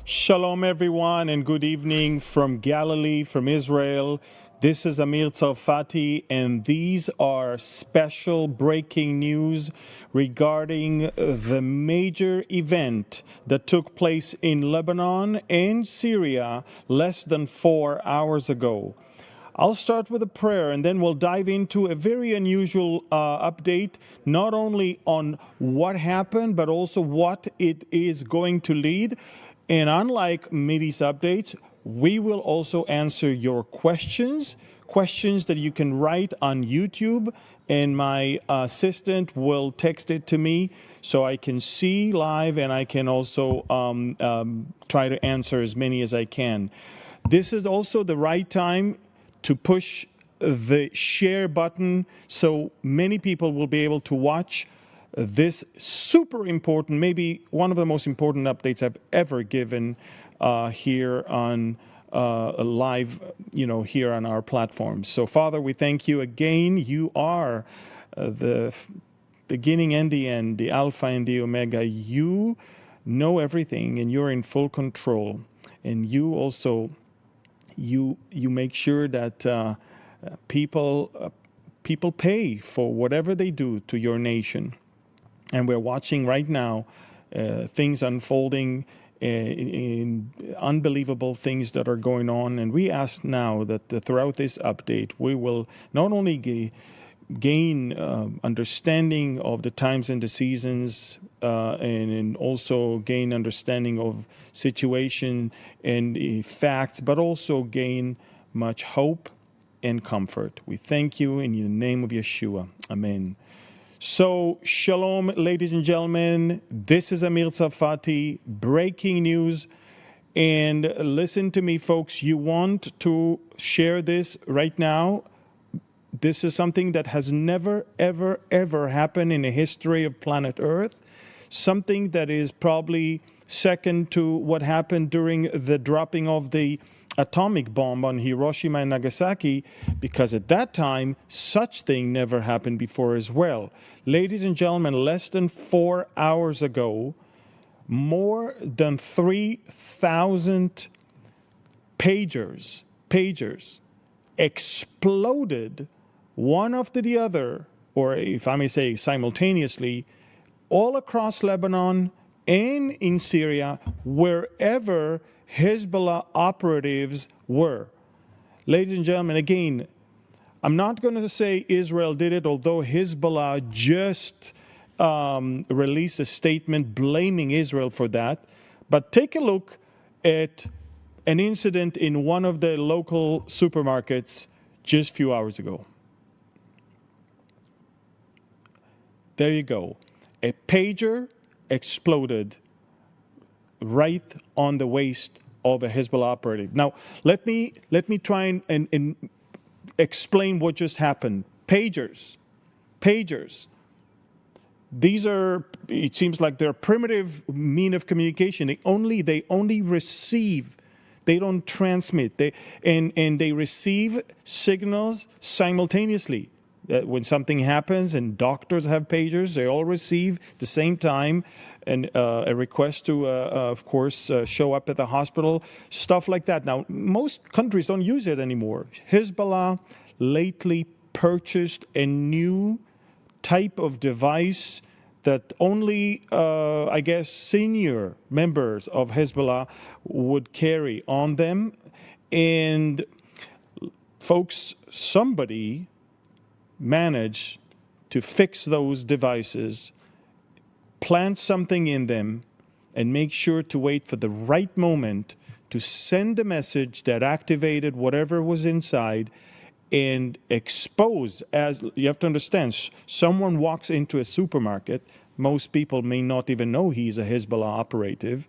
Shalom, everyone, and good evening from Galilee, from Israel. This is Amir Tsarfati, and these are special breaking news regarding the major event that took place in Lebanon and Syria less than 4 hours ago. I'll start with a prayer, and then we'll dive into a very unusual update, not only on what happened, but also what it is going to lead. And unlike Midi's updates, we will also answer your questions that you can write on YouTube, and my assistant will text it to me so I can see live, and I can also try to answer as many as I can. This is also the right time to push the share button so many people will be able to watch this super important, maybe one of the most important updates I've ever given here on live, here on our platform. So, Father, we thank you again. You are the beginning and the end, the Alpha and the Omega. You know everything, and you're in full control. And you also, you make sure that people pay for whatever they do to your nation. And we're watching right now things unfolding in unbelievable things that are going on. And we ask now that throughout this update, we will not only gain understanding of the times and the seasons, and also gain understanding of situation and facts, but also gain much hope and comfort. We thank you in the name of Yeshua. Amen. So, shalom, ladies and gentlemen. This is Amir Tsarfati, breaking news. And listen to me, folks. You want to share this right now. This is something that has never, ever, ever happened in the history of planet Earth. Something that is probably second to what happened during the dropping of the atomic bomb on Hiroshima and Nagasaki, because at that time, such thing never happened before as well. Ladies and gentlemen, less than 4 hours ago, more than 3,000 pagers exploded one after the other, or if I may say simultaneously, all across Lebanon and in Syria, wherever Hezbollah operatives were. Ladies and gentlemen, again, I'm not going to say Israel did it, although Hezbollah just released a statement blaming Israel for that. But take a look at an incident in one of the local supermarkets just a few hours ago. There you go. A pager exploded right on the waist of a Hezbollah operative. Now, let me try and explain what just happened. Pagers. These are, it seems like they're a primitive mean of communication. They only receive. They don't transmit. They receive signals simultaneously. When something happens and doctors have pagers, they all receive the same time and a request to, of course, show up at the hospital, stuff like that. Now, most countries don't use it anymore. Hezbollah lately purchased a new type of device that only, I guess, senior members of Hezbollah would carry on them. And, folks, somebody manage to fix those devices, plant something in them, and make sure to wait for the right moment to send a message that activated whatever was inside and expose, as you have to understand, someone walks into a supermarket, most people may not even know he's a Hezbollah operative,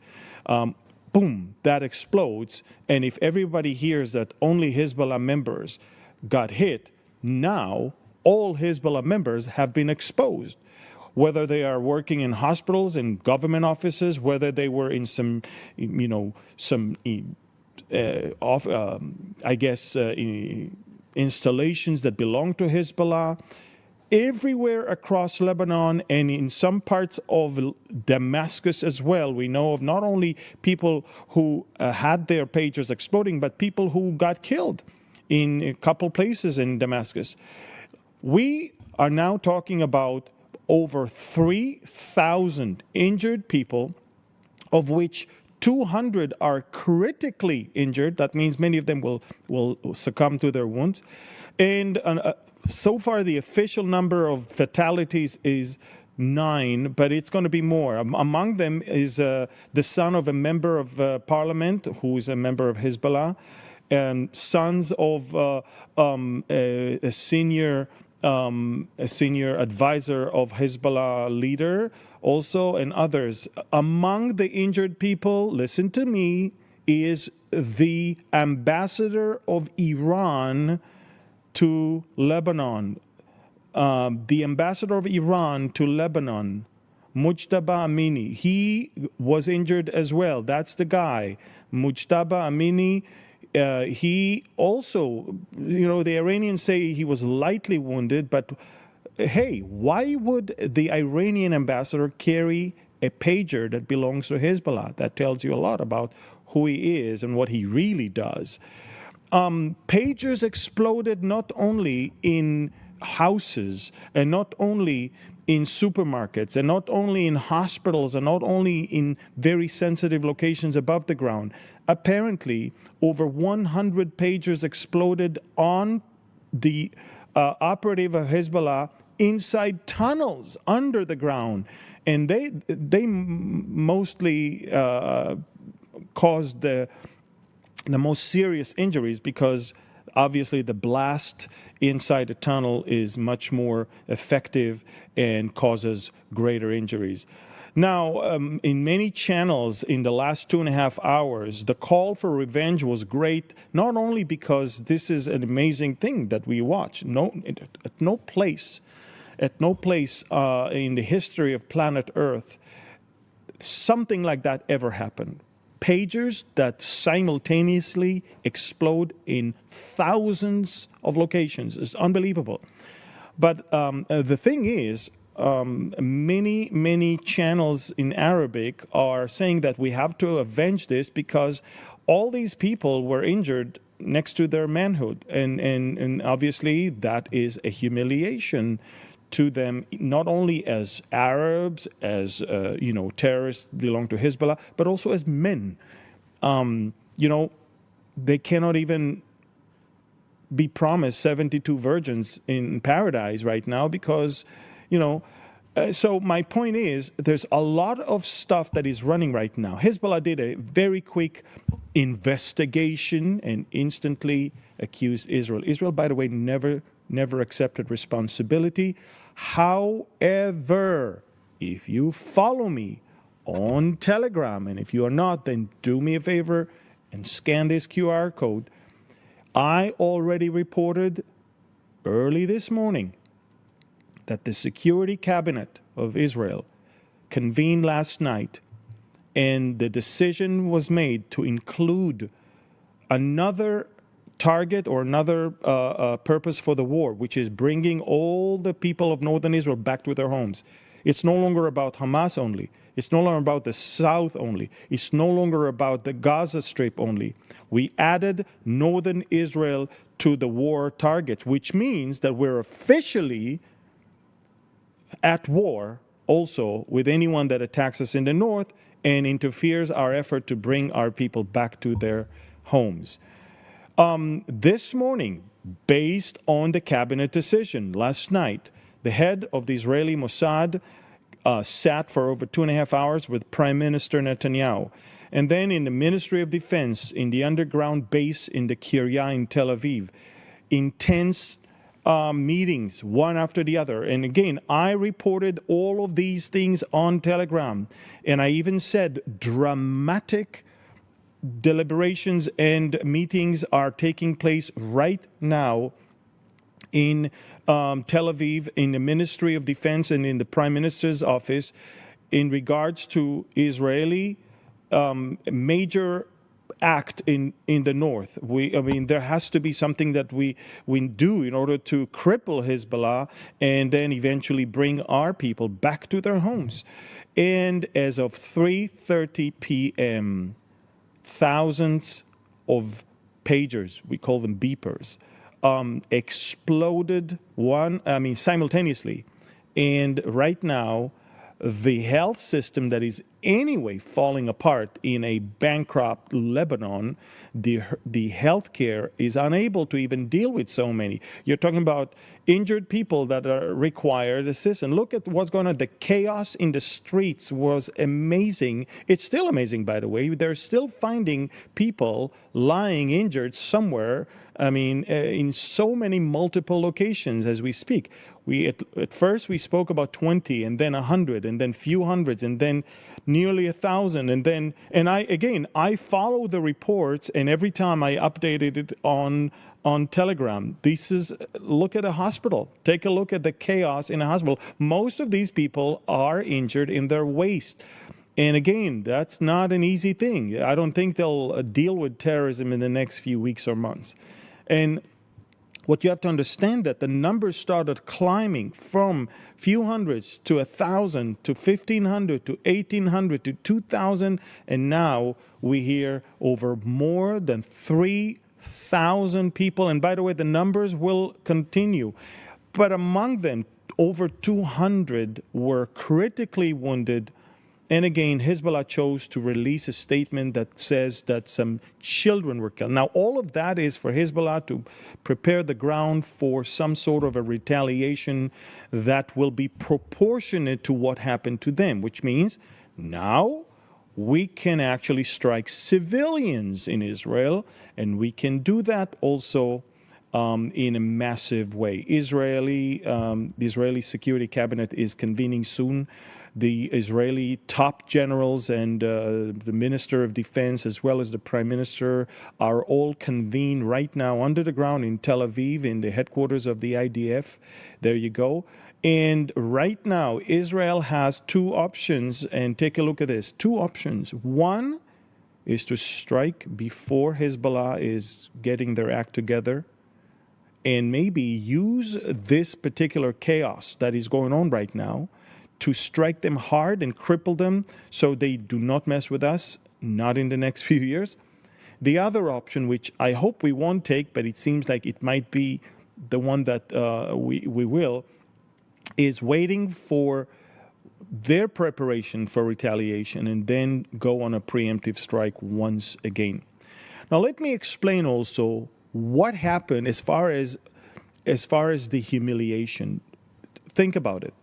boom, that explodes, and if everybody hears that only Hezbollah members got hit, now all Hezbollah members have been exposed, whether they are working in hospitals and government offices, whether they were in some installations that belong to Hezbollah. everywhere across Lebanon and in some parts of Damascus as well. We know of not only people who had their pagers exploding, but people who got killed in a couple places in Damascus. We are now talking about over 3,000 injured people, of which 200 are critically injured. That means many of them will succumb to their wounds. And so far, the official number of fatalities is 9, but it's going to be more. Among them is the son of a member of parliament, who is a member of Hezbollah, sons of a senior advisor of Hezbollah leader, also, and others. Among the injured people, listen to me, is the ambassador of Iran to Lebanon. The ambassador of Iran to Lebanon, Mujtaba Amini, he was injured as well. That's the guy, Mujtaba Amini. He also, the Iranians say he was lightly wounded, but hey, why would the Iranian ambassador carry a pager that belongs to Hezbollah? That tells you a lot about who he is and what he really does. Pagers exploded not only in houses and not only in supermarkets and not only in hospitals and not only in very sensitive locations above the ground. Apparently, over 100 pagers exploded on the operative of Hezbollah inside tunnels under the ground. And they mostly caused the most serious injuries because obviously the blast inside a tunnel is much more effective and causes greater injuries. Now, in many channels in the last 2.5 hours, the call for revenge was great, not only because this is an amazing thing that we watch. At no place in the history of planet Earth something like that ever happened. Pagers that simultaneously explode in thousands of locations is unbelievable. But the thing is, many channels in Arabic are saying that we have to avenge this because all these people were injured next to their manhood. And obviously that is a humiliation to them, not only as Arabs, as terrorists belong to Hezbollah, but also as men. They cannot even be promised 72 virgins in paradise right now because, so my point is there's a lot of stuff that is running right now. Hezbollah did a very quick investigation and instantly accused Israel. Israel, by the way, never accepted responsibility. However, if you follow me on Telegram, and if you are not, then do me a favor and scan this QR code. I already reported early this morning that the Security Cabinet of Israel convened last night, and the decision was made to include another target or another purpose for the war, which is bringing all the people of northern Israel back to their homes. It's no longer about Hamas only. It's no longer about the south only. It's no longer about the Gaza Strip only. We added northern Israel to the war targets, which means that we're officially at war also with anyone that attacks us in the north and interferes our effort to bring our people back to their homes. This morning, based on the cabinet decision last night, the head of the Israeli Mossad sat for over 2.5 hours with Prime Minister Netanyahu. And then in the Ministry of Defense, in the underground base in the Kiryat in Tel Aviv, intense meetings, one after the other. And again, I reported all of these things on Telegram. And I even said dramatic deliberations and meetings are taking place right now in Tel Aviv, in the Ministry of Defense and in the Prime Minister's office in regards to Israeli major act in the north. I mean, there has to be something that we do in order to cripple Hezbollah and then eventually bring our people back to their homes. And as of 3:30 p.m., thousands of pagers, we call them beepers, exploded simultaneously. And right now, the health system that is anyway falling apart in a bankrupt Lebanon, the healthcare is unable to even deal with so many. You're talking about injured people that are required assistance. Look at what's going on. The chaos in the streets was amazing. It's still amazing, by the way. They're still finding people lying injured somewhere. I mean, in so many multiple locations as we speak. At first we spoke about 20, and then 100, and then few hundreds, and then nearly 1,000, and I follow the reports, and every time I updated it on Telegram. Look at a hospital. Take a look at the chaos in a hospital. Most of these people are injured in their waist. And again, that's not an easy thing. I don't think they'll deal with terrorism in the next few weeks or months. And what you have to understand that the numbers started climbing from few hundreds to 1,000 to 1,500 to 1,800 to 2,000, and now we hear over more than 3,000 people. And by the way, the numbers will continue. But among them, over 200 were critically wounded. And again, Hezbollah chose to release a statement that says that some children were killed. Now, all of that is for Hezbollah to prepare the ground for some sort of a retaliation that will be proportionate to what happened to them, which means now we can actually strike civilians in Israel, and we can do that also in a massive way. The Israeli Security Cabinet is convening soon. The Israeli top generals and the Minister of Defense, as well as the Prime Minister, are all convened right now under the ground in Tel Aviv, in the headquarters of the IDF. There you go. And right now, Israel has two options, and take a look at this. Two options. One is to strike before Hezbollah is getting their act together, and maybe use this particular chaos that is going on right now to strike them hard and cripple them so they do not mess with us, not in the next few years. The other option, which I hope we won't take, but it seems like it might be the one that we will, is waiting for their preparation for retaliation and then go on a preemptive strike once again. Now, let me explain also what happened as far as the humiliation. Think about it.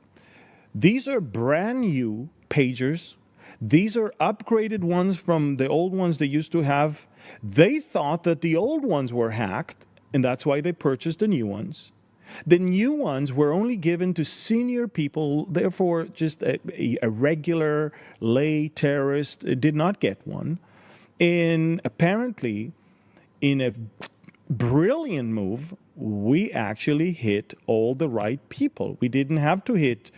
These are brand new pagers. These are upgraded ones from the old ones they used to have. They thought that the old ones were hacked, and that's why they purchased the new ones. The new ones were only given to senior people, therefore just a regular lay terrorist did not get one. And apparently, in a brilliant move, we actually hit all the right people. We didn't have to hit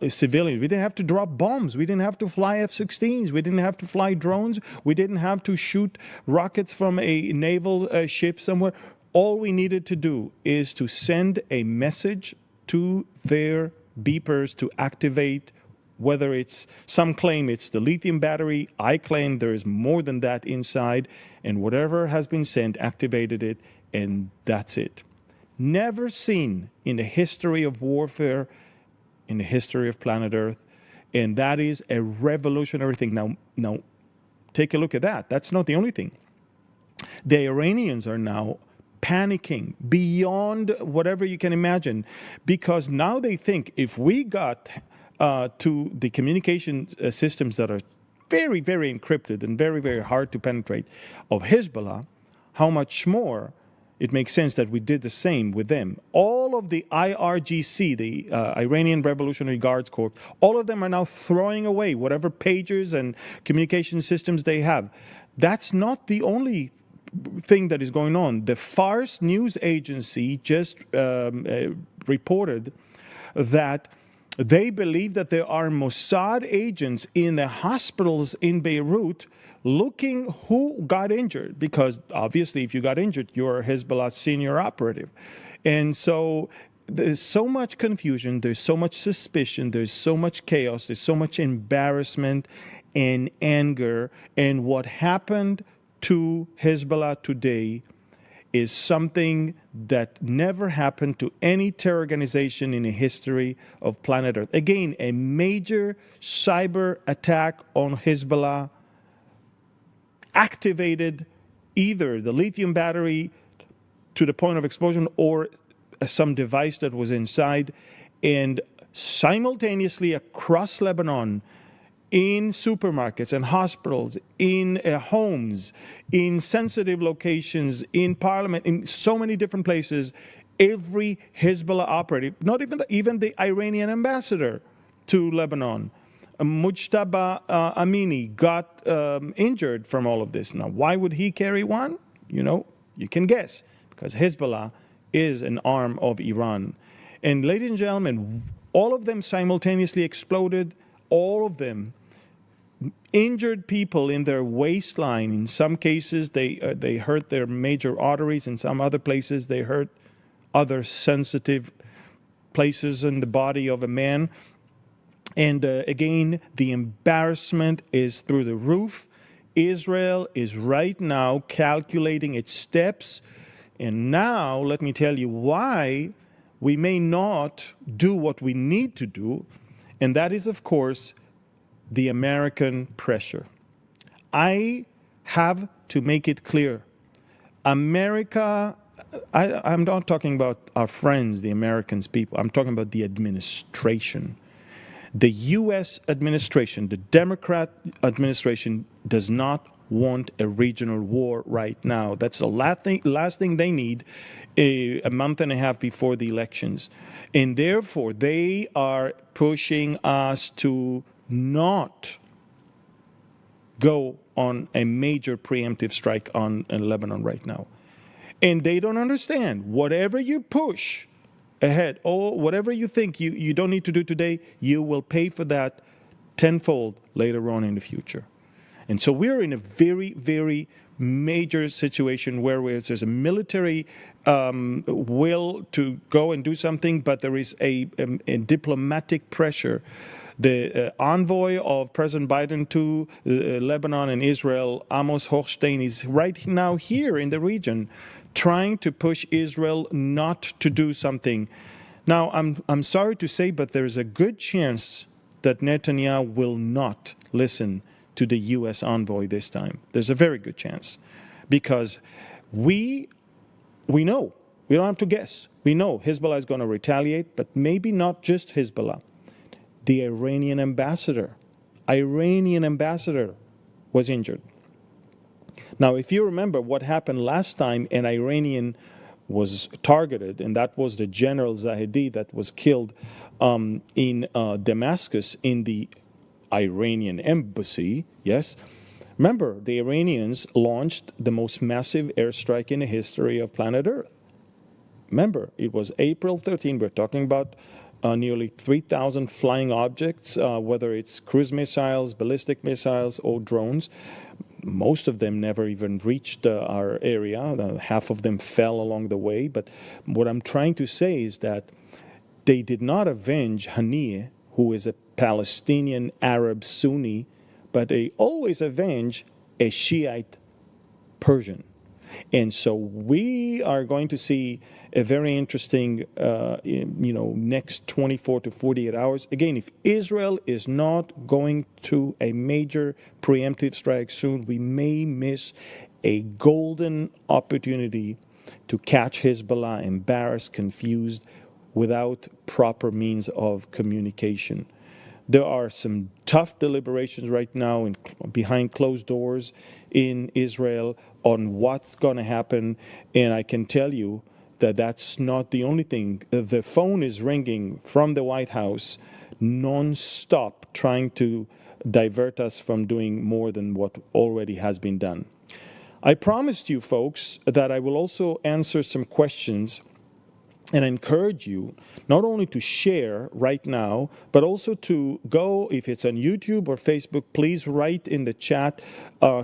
civilians. We didn't have to drop bombs. We didn't have to fly F-16s. We didn't have to fly drones. We didn't have to shoot rockets from a naval ship somewhere. All we needed to do is to send a message to their beepers to activate, whether it's, some claim it's the lithium battery. I claim there is more than that inside. And whatever has been sent activated it, and that's it. Never seen in the history of warfare, in the history of planet Earth, and that is a revolutionary thing. Now, take a look at that. That's not the only thing. The Iranians are now panicking beyond whatever you can imagine, because now they think if we got to the communication systems that are very, very encrypted and very, very hard to penetrate of Hezbollah, how much more it makes sense that we did the same with them. All of the IRGC, the Iranian Revolutionary Guards Corps, all of them are now throwing away whatever pagers and communication systems they have. That's not the only thing that is going on. The Fars news agency just reported that They believe that there are Mossad agents in the hospitals in Beirut looking who got injured, because obviously if you got injured, you're a Hezbollah senior operative. And so there's so much confusion, there's so much suspicion, there's so much chaos, there's so much embarrassment and anger. And what happened to Hezbollah today is something that never happened to any terror organization in the history of planet Earth. Again, a major cyber attack on Hezbollah activated either the lithium battery to the point of explosion or some device that was inside, and simultaneously across Lebanon, in supermarkets and hospitals, in homes, in sensitive locations, in parliament, in so many different places, every Hezbollah operative, not even the Iranian ambassador to Lebanon, Mujtaba Amini, got injured from all of this. Now, why would he carry one? You know, you can guess, because Hezbollah is an arm of Iran. And ladies and gentlemen, all of them simultaneously exploded. All of them injured people in their waistline. In some cases, they hurt their major arteries. In some other places, they hurt other sensitive places in the body of a man. And again, the embarrassment is through the roof. Israel is right now calculating its steps. And now, let me tell you why we may not do what we need to do. And that is, of course, the American pressure. I have to make it clear. America, I'm not talking about our friends, the Americans, people. I'm talking about the administration. The U.S. administration, the Democrat administration, does not want a regional war right now. That's the last thing they need a month and a half before the elections. And therefore, they are pushing us to not go on a major preemptive strike on Lebanon right now. And they don't understand. Whatever you push ahead, or whatever you think you don't need to do today, you will pay for that tenfold later on in the future. And so we're in a very, very major situation where there's a military will to go and do something, but there is a diplomatic pressure. The envoy of President Biden to Lebanon and Israel, Amos Hochstein, is right now here in the region trying to push Israel not to do something. Now, I'm sorry to say, but there's a good chance that Netanyahu will not listen to the U.S. envoy this time. There's a very good chance, because we know, we don't have to guess. We know Hezbollah is going to retaliate, but maybe not just Hezbollah. The Iranian ambassador was injured. Now, if you remember what happened last time, an Iranian was targeted, and that was the General Zahedi that was killed in Damascus in the Iranian embassy, yes. Remember, the Iranians launched the most massive airstrike in the history of planet Earth. Remember, it was April 13. We're talking about nearly 3,000 flying objects, whether it's cruise missiles, ballistic missiles, or drones. Most of them never even reached our area. Half of them fell along the way. But what I'm trying to say is that they did not avenge Haniyeh, who is a Palestinian Arab Sunni, but they always avenge a Shiite Persian. And so we are going to see a very interesting, next 24 to 48 hours. Again, if Israel is not going to a major preemptive strike soon, we may miss a golden opportunity to catch Hezbollah embarrassed, confused, without proper means of communication. There are some tough deliberations right now behind closed doors in Israel on what's going to happen, and I can tell you that that's not the only thing. The phone is ringing from the White House non-stop, trying to divert us from doing more than what already has been done. I promised you folks that I will also answer some questions And I encourage you not only to share right now, but also to go, if it's on YouTube or Facebook, please write in the chat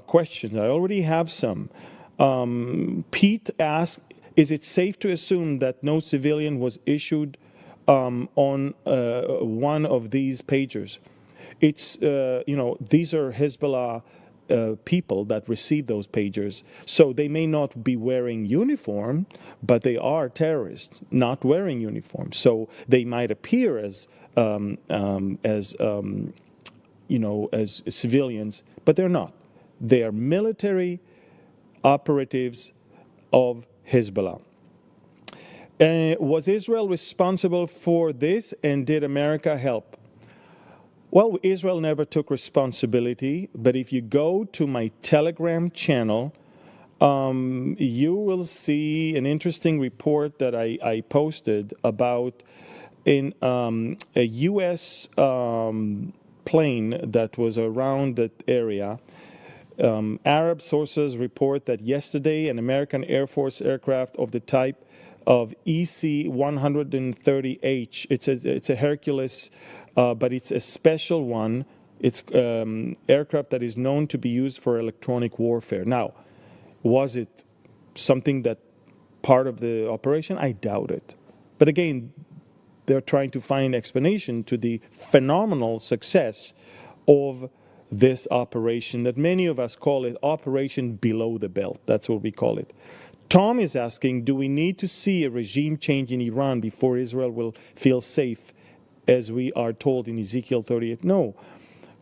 questions. I already have some. Pete asked, is it safe to assume that no civilian was issued on one of these pagers? It's, these are Hezbollah people that receive those pagers. So they may not be wearing uniform, but they are terrorists not wearing uniform. So they might appear as civilians, but they're not. They are military operatives of Hezbollah. Was Israel responsible for this, and did America help? Well, Israel never took responsibility, but if you go to my Telegram channel, you will see an interesting report that I posted about in a U.S. Plane that was around that area. Arab sources report that yesterday an American Air Force aircraft of the type of EC-130H, it's a Hercules, but it's a special one. It's aircraft that is known to be used for electronic warfare. Now, was it something that part of the operation? I doubt it. But again, they're trying to find explanation to the phenomenal success of this operation that many of us call it Operation Below the Belt. That's what we call it. Tom is asking, do we need to see a regime change in Iran before Israel will feel safe, as we are told in Ezekiel 38? No.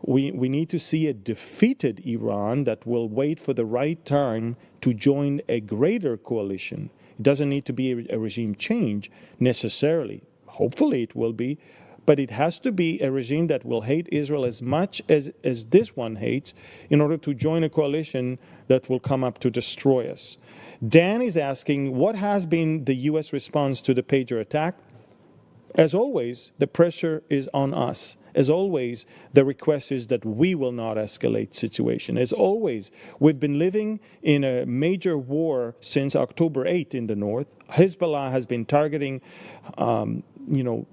We need to see a defeated Iran that will wait for the right time to join a greater coalition. It doesn't need to be a regime change necessarily. Hopefully it will be. But it has to be a regime that will hate Israel as much as this one hates in order to join a coalition that will come up to destroy us. Dan is asking, what has been the U.S. response to the pager attack? As always, the pressure is on us. As always, the request is that we will not escalate situation. As always, we've been living in a major war since October 8 in the north. Hezbollah has been targeting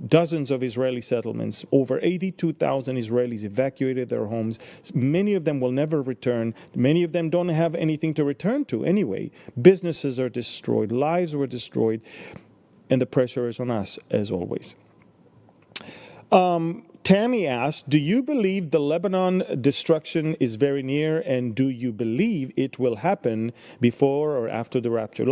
dozens of Israeli settlements. Over 82,000 Israelis evacuated their homes. Many of them will never return. Many of them don't have anything to return to anyway. Businesses are destroyed. Lives were destroyed. And the pressure is on us, as always. Tammy asked, do you believe the Lebanon destruction is very near, and do you believe it will happen before or after the rapture?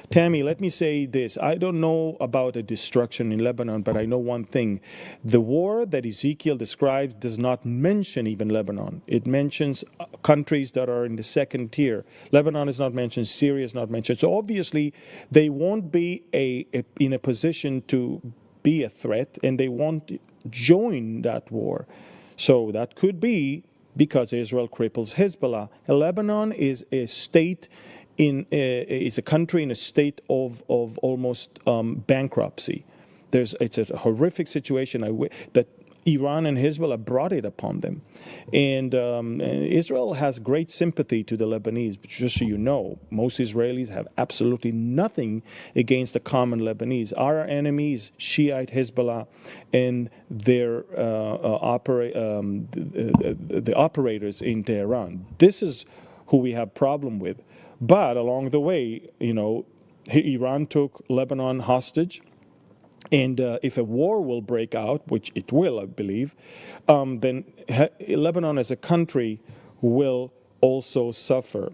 Tammy, let me say this. I don't know about a destruction in Lebanon, but I know one thing. The war that Ezekiel describes does not mention even Lebanon. It mentions countries that are in the second tier. Lebanon is not mentioned. Syria is not mentioned. So obviously, they won't be in a position to be a threat, and they won't join that war. So that could be because Israel cripples Hezbollah. Lebanon is a state is a country in a state of almost bankruptcy. It's a horrific situation that Iran and Hezbollah brought it upon them. And Israel has great sympathy to the Lebanese, but just so you know, most Israelis have absolutely nothing against the common Lebanese. Our enemies, Shiite Hezbollah, and their the operators in Tehran. This is who we have problem with. But along the way, Iran took Lebanon hostage. And if a war will break out, which it will, I believe, then Lebanon as a country will also suffer.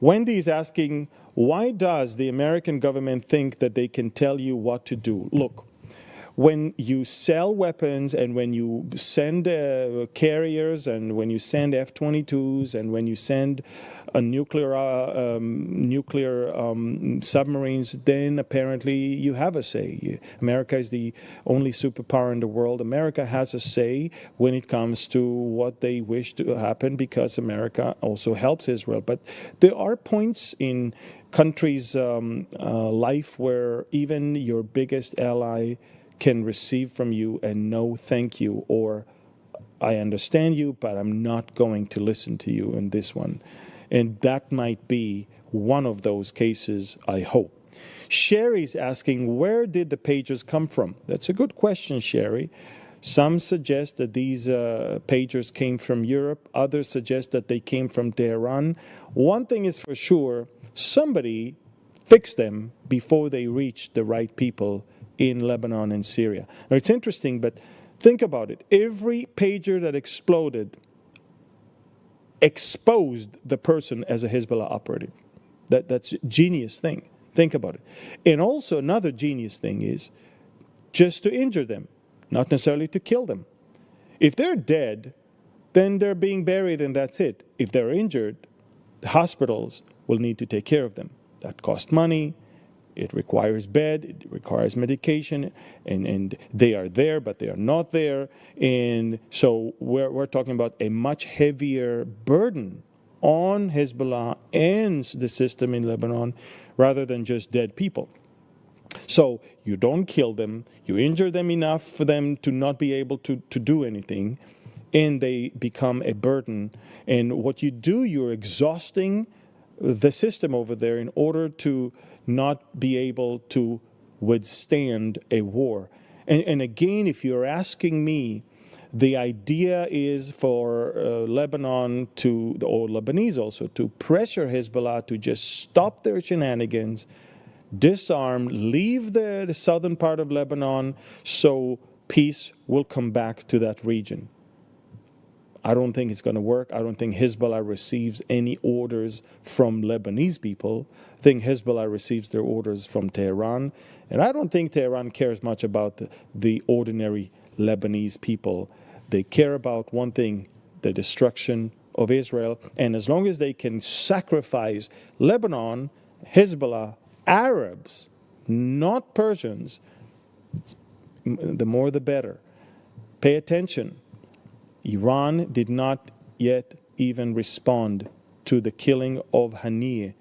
Wendy is asking, why does the American government think that they can tell you what to do? Look, when you sell weapons and when you send carriers and when you send F-22s and when you send nuclear submarines, then apparently you have a say. America is the only superpower in the world. America has a say when it comes to what they wish to happen because America also helps Israel. But there are points in countries' life where even your biggest ally can receive from you and no thank you, or I understand you, but I'm not going to listen to you in this one. And that might be one of those cases, I hope. Sherry's asking, where did the pagers come from? That's a good question, Sherry. Some suggest that these pagers came from Europe. Others suggest that they came from Tehran. One thing is for sure, somebody fixed them before they reached the right people in Lebanon and Syria. Now, it's interesting, but think about it. Every pager that exploded exposed the person as a Hezbollah operative. That's a genius thing. Think about it. And also another genius thing is just to injure them, not necessarily to kill them. If they're dead, then they're being buried and that's it. If they're injured, the hospitals will need to take care of them. That costs money. It requires bed, it requires medication, and they are there, but they are not there. And so we're talking about a much heavier burden on Hezbollah and the system in Lebanon rather than just dead people. So you don't kill them, you injure them enough for them to not be able to do anything, and they become a burden. And what you do, you're exhausting the system over there in order to not be able to withstand a war. And again, if you're asking me, the idea is for Lebanon to, or Lebanese also, to pressure Hezbollah to just stop their shenanigans, disarm, leave the southern part of Lebanon, so peace will come back to that region. I don't think it's going to work. I don't think Hezbollah receives any orders from Lebanese people. I think Hezbollah receives their orders from Tehran. And I don't think Tehran cares much about the ordinary Lebanese people. They care about one thing, the destruction of Israel. And as long as they can sacrifice Lebanon, Hezbollah, Arabs, not Persians, the more the better. Pay attention. Iran did not yet even respond to the killing of Haniyeh,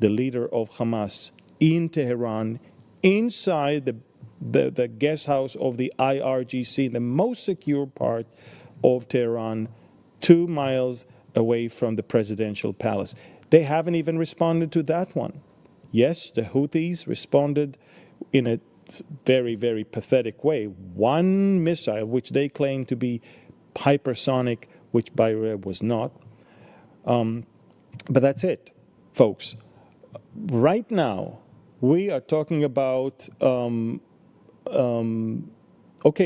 the leader of Hamas, in Tehran, inside the guest house of the IRGC, the most secure part of Tehran, 2 miles away from the presidential palace. They haven't even responded to that one. Yes, the Houthis responded in a very, very pathetic way. One missile, which they claim to be hypersonic, which by the way was not. But that's it, folks. Right now, we are talking about, okay,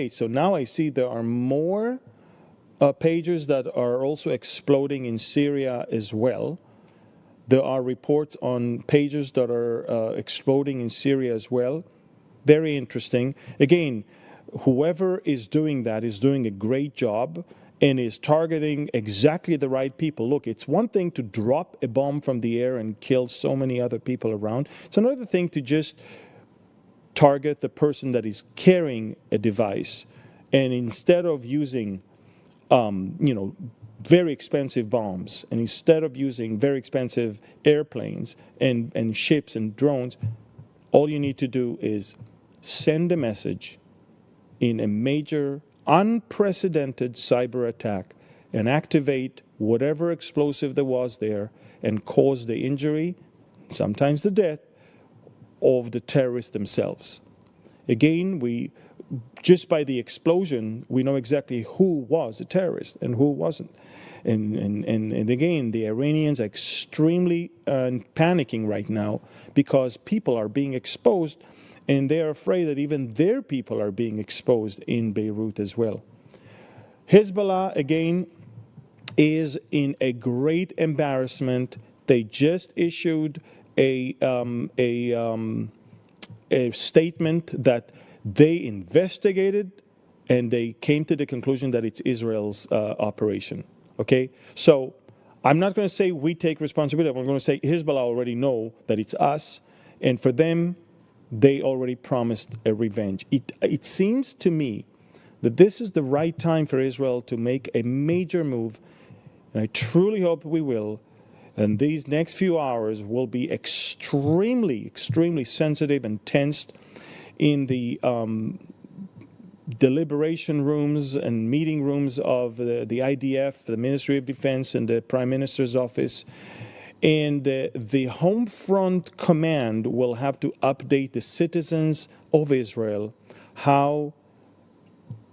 so now I see there are more pagers that are also exploding in Syria as well. There are reports on pagers that are exploding in Syria as well. Very interesting. Again, whoever is doing that is doing a great job and is targeting exactly the right people. Look, it's one thing to drop a bomb from the air and kill so many other people around. It's another thing to just target the person that is carrying a device. And instead of using, very expensive bombs, and instead of using very expensive airplanes and ships and drones, all you need to do is send a message in a major, unprecedented cyber attack and activate whatever explosive there was there and cause the injury, sometimes the death, of the terrorists themselves. Again, just by the explosion, we know exactly who was a terrorist and who wasn't. And again, the Iranians are extremely panicking right now because people are being exposed, and they are afraid that even their people are being exposed in Beirut as well. Hezbollah, again, is in a great embarrassment. They just issued a statement that they investigated, and they came to the conclusion that it's Israel's operation. Okay? So I'm not going to say we take responsibility. I'm going to say Hezbollah already know that it's us, and for them, they already promised a revenge. It seems to me that this is the right time for Israel to make a major move, and I truly hope we will. And these next few hours will be extremely, extremely sensitive and tensed in the deliberation rooms and meeting rooms of the IDF, the Ministry of Defense, and the Prime Minister's office. And the Home Front Command will have to update the citizens of Israel how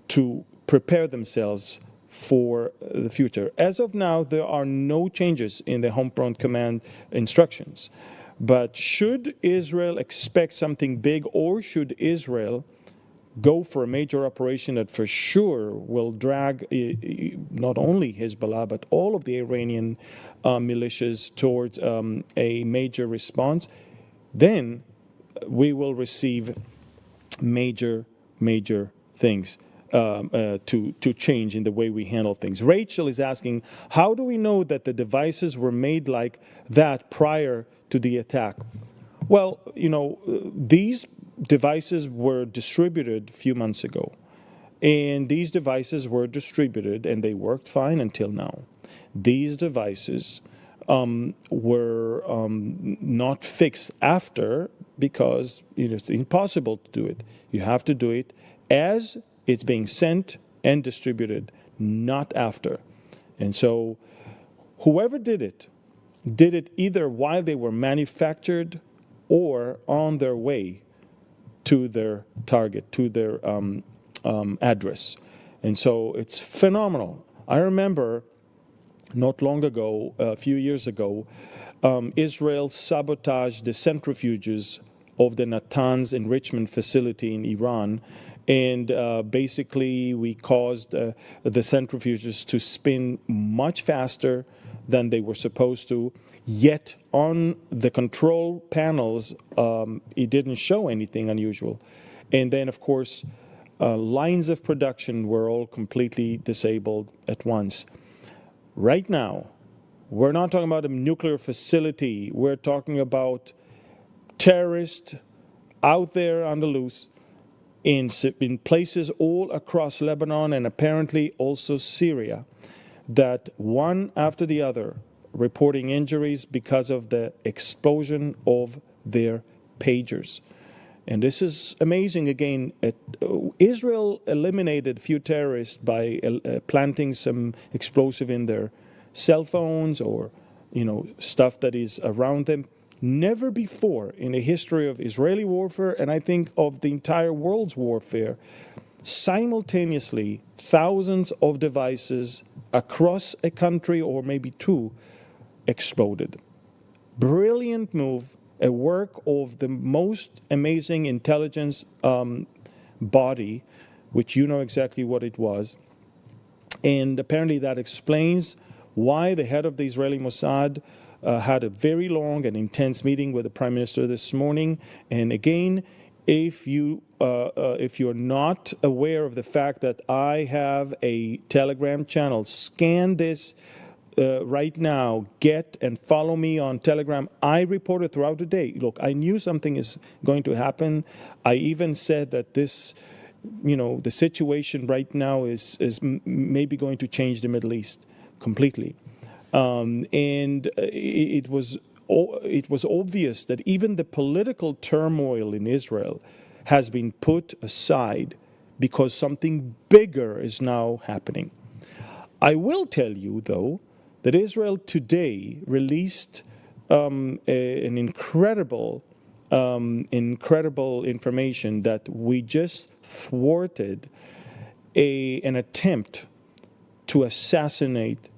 to prepare themselves for the future. As of now, there are no changes in the Home Front Command instructions. But should Israel expect something big, or should Israel go for a major operation that for sure will drag not only Hezbollah but all of the Iranian militias towards a major response, then we will receive major things to change in the way we handle things. Rachel is asking, how do we know that the devices were made like that prior to the attack? Well, these devices were distributed a few months ago. And these devices were distributed and they worked fine until now. These devices were not fixed after, because it's impossible to do it. You have to do it as it's being sent and distributed, not after. And so whoever did it either while they were manufactured or on their way to their target, to their address. And so it's phenomenal. I remember not long ago, a few years ago, Israel sabotaged the centrifuges of the Natanz enrichment facility in Iran. And basically, we caused the centrifuges to spin much faster than they were supposed to. Yet on the control panels, it didn't show anything unusual. And then, of course, lines of production were all completely disabled at once. Right now, we're not talking about a nuclear facility. We're talking about terrorists out there on the loose in places all across Lebanon and apparently also Syria, that one after the other reporting injuries because of the explosion of their pagers. And this is amazing. Again, Israel eliminated a few terrorists by planting some explosive in their cell phones or stuff that is around them. Never before in the history of Israeli warfare, and I think of the entire world's warfare, simultaneously thousands of devices across a country or maybe two exploded. Brilliant move, a work of the most amazing intelligence body, which you know exactly what it was. And apparently that explains why the head of the Israeli Mossad had a very long and intense meeting with the Prime Minister this morning. And again, if you're not aware of the fact that I have a Telegram channel, scan this right now, get and follow me on Telegram. I reported throughout the day. Look, I knew something is going to happen. I even said that this, the situation right now is maybe going to change the Middle East completely. And it was obvious that even the political turmoil in Israel has been put aside because something bigger is now happening. I will tell you, though, that Israel today released an incredible information that we just thwarted an attempt to assassinate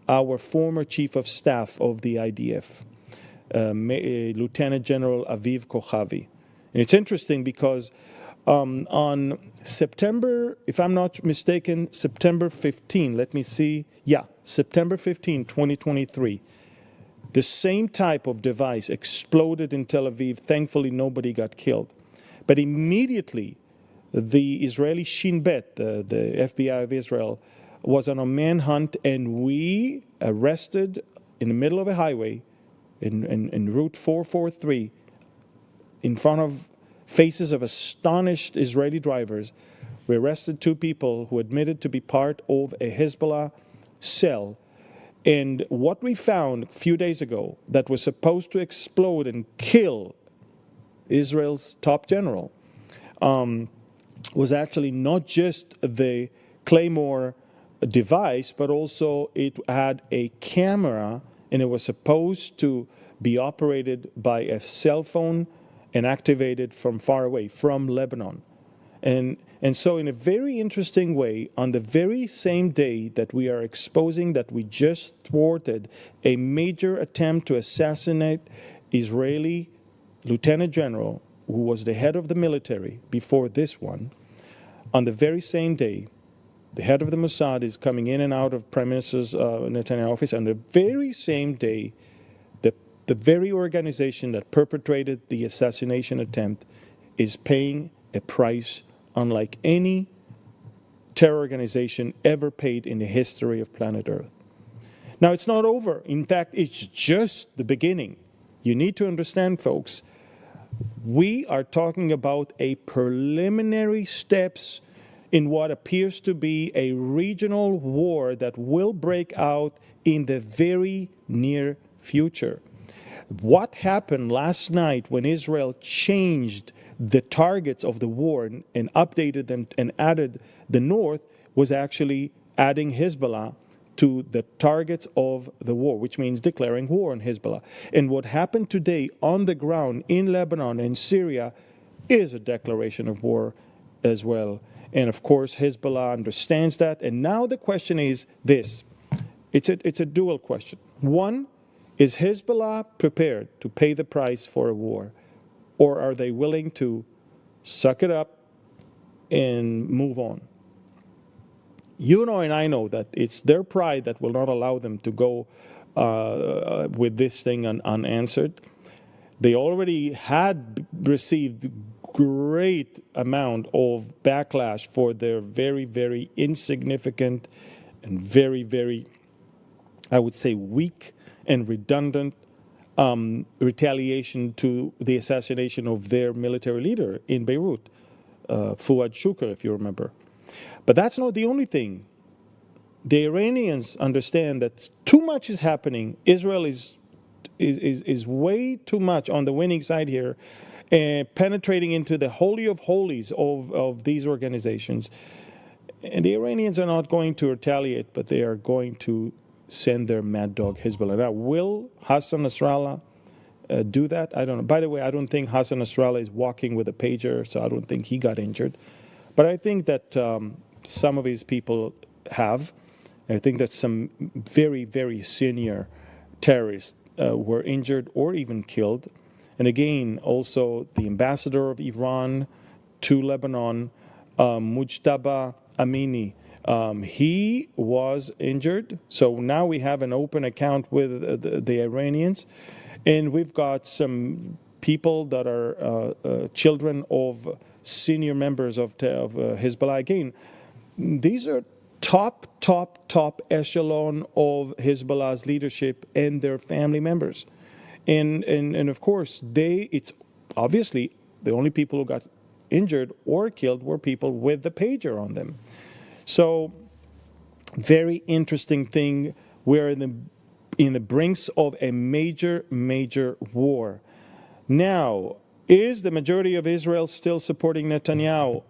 our former chief of staff of the IDF, Lieutenant General Aviv Kochavi. And it's interesting because on September, if I'm not mistaken, September 15, September 15, 2023, the same type of device exploded in Tel Aviv. Thankfully, nobody got killed. But immediately, the Israeli Shin Bet, the FBI of Israel, was on a manhunt, and we arrested in the middle of a highway in Route 443 in front of faces of astonished Israeli drivers. We arrested two people who admitted to be part of a Hezbollah cell. And what we found a few days ago that was supposed to explode and kill Israel's top general was actually not just the Claymore device, but also it had a camera and it was supposed to be operated by a cell phone and activated from far away, from Lebanon. And so in a very interesting way, on the very same day that we are exposing that we just thwarted a major attempt to assassinate Israeli Lieutenant General, who was the head of the military before this one, on the very same day, the head of the Mossad is coming in and out of Prime Minister Netanyahu's office. On the very same day, the very organization that perpetrated the assassination attempt is paying a price unlike any terror organization ever paid in the history of planet Earth. Now, it's not over. In fact, it's just the beginning. You need to understand, folks, we are talking about a preliminary steps in what appears to be a regional war that will break out in the very near future. What happened last night when Israel changed the targets of the war and updated them and added the north was actually adding Hezbollah to the targets of the war, which means declaring war on Hezbollah. And what happened today on the ground in Lebanon and Syria is a declaration of war as well. And of course, Hezbollah understands that. And now the question is this. It's a dual question. One, is Hezbollah prepared to pay the price for a war? Or are they willing to suck it up and move on? You know and I know that it's their pride that will not allow them to go with this thing unanswered. They already had received great amount of backlash for their very, very insignificant and very, very, I would say, weak and redundant retaliation to the assassination of their military leader in Beirut, Fuad Shukr, if you remember. But that's not the only thing. The Iranians understand that too much is happening. Israel is way too much on the winning side here, penetrating into the holy of holies of these organizations. And the Iranians are not going to retaliate, but they are going to send their mad dog Hezbollah. Now, will Hassan Nasrallah do that? I don't know. By the way, I don't think Hassan Nasrallah is walking with a pager, so I don't think he got injured. But I think that some of his people have. I think that some very, very senior terrorists were injured or even killed. And again, also the ambassador of Iran to Lebanon, Mujtaba Amini, he was injured. So now we have an open account with the Iranians. And we've got some people that are children of senior members of Hezbollah. Again, these are top echelon of Hezbollah's leadership and their family members. And of course, it's obviously the only people who got injured or killed were people with the pager on them. So, very interesting thing. We're in the brinks of a major war. Now, is the majority of Israel still supporting Netanyahu?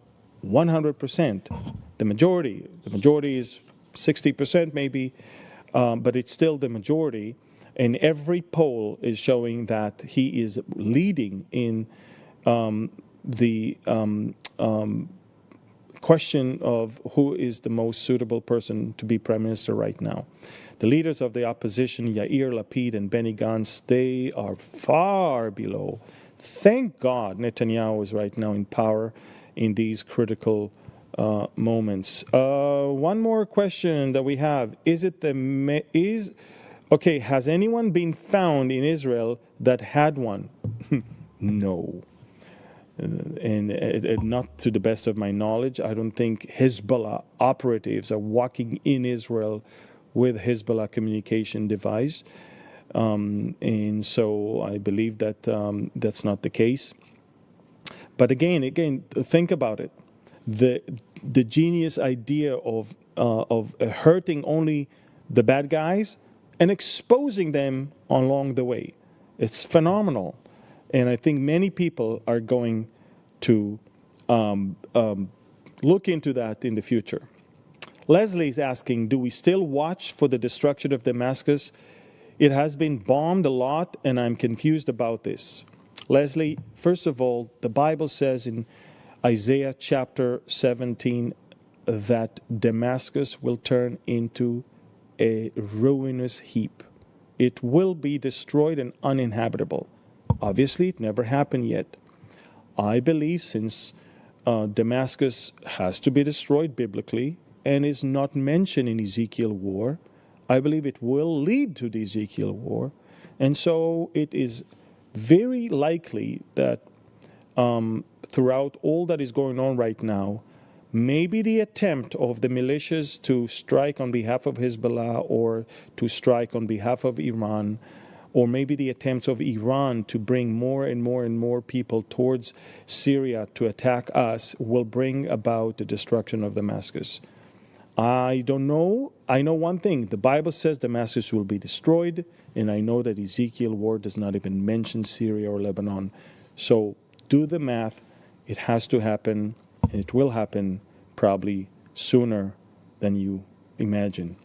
100%. The majority is 60% maybe, but it's still the majority. And every poll is showing that he is leading in the question of who is the most suitable person to be prime minister right now. The leaders of the opposition, Yair Lapid and Benny Gantz, they are far below. Thank God Netanyahu is right now in power in these critical moments. One more question that we have. Has anyone been found in Israel that had one? No. And not to the best of my knowledge. I don't think Hezbollah operatives are walking in Israel with Hezbollah communication device. And so I believe that that's not the case. But again, think about it. The genius idea of hurting only the bad guys and exposing them along the way. It's phenomenal. And I think many people are going to look into that in the future. Leslie is asking, do we still watch for the destruction of Damascus? It has been bombed a lot, and I'm confused about this. Leslie, first of all, the Bible says in Isaiah chapter 17 that Damascus will turn into a ruinous heap. It will be destroyed and uninhabitable. Obviously, it never happened yet. I believe since Damascus has to be destroyed biblically and is not mentioned in Ezekiel war, I believe it will lead to the Ezekiel war. And so it is very likely that throughout all that is going on right now, maybe the attempt of the militias to strike on behalf of Hezbollah or to strike on behalf of Iran, or maybe the attempts of Iran to bring more and more and more people towards Syria to attack us will bring about the destruction of Damascus. I don't know. I know one thing. The Bible says Damascus will be destroyed, and I know that Ezekiel war does not even mention Syria or Lebanon. So do the math. It has to happen, and it will happen probably sooner than you imagine.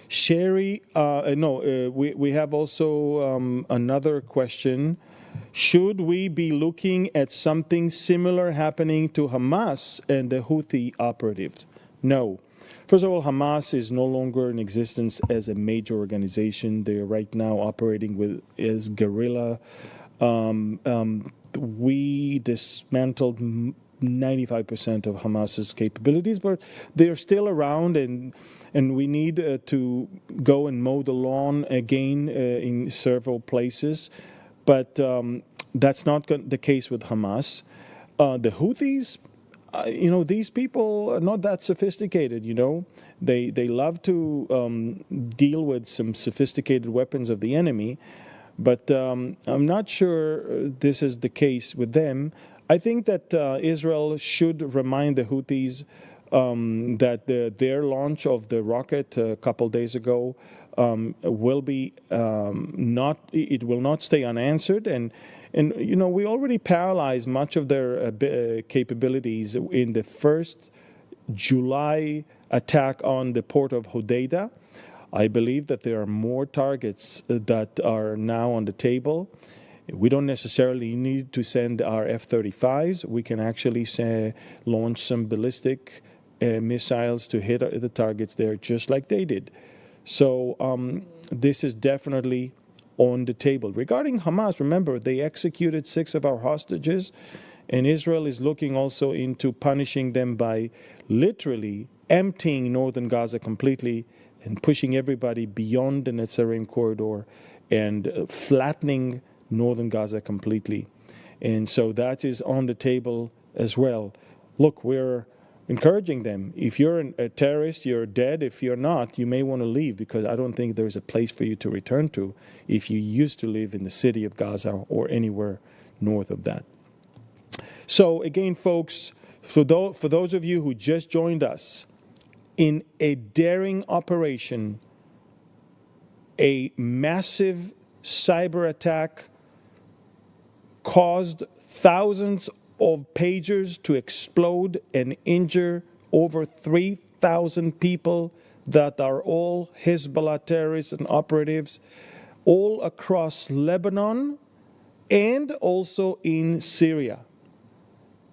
Sherry, we have also another question. Should we be looking at something similar happening to Hamas and the Houthi operatives? No. First of all, Hamas is no longer in existence as a major organization. They are right now operating as guerrilla. We dismantled 95% of Hamas's capabilities, but they're still around, and we need to go and mow the lawn again in several places. But that's not the case with Hamas. The Houthis, these people are not that sophisticated, They love to deal with some sophisticated weapons of the enemy, but I'm not sure this is the case with them. I think that Israel should remind the Houthis that their launch of the rocket a couple days ago will be it will not stay unanswered, and we already paralyzed much of their capabilities in the first July attack on the port of Hodeidah. I believe that there are more targets that are now on the table. We don't necessarily need to send our F-35s. We can actually launch some ballistic missiles to hit the targets there just like they did. So this is definitely on the table. Regarding Hamas, remember, they executed 6 of our hostages, and Israel is looking also into punishing them by literally emptying northern Gaza completely and pushing everybody beyond the Netzarim corridor and flattening northern Gaza completely. And so that is on the table as well. Look, we're encouraging them. If you're a terrorist, you're dead. If you're not, you may want to leave, because I don't think there's a place for you to return to if you used to live in the city of Gaza or anywhere north of that. So again, folks, for those of you who just joined us, in a daring operation, a massive cyber attack caused thousands of pagers to explode and injure over 3,000 people that are all Hezbollah terrorists and operatives all across Lebanon and also in Syria.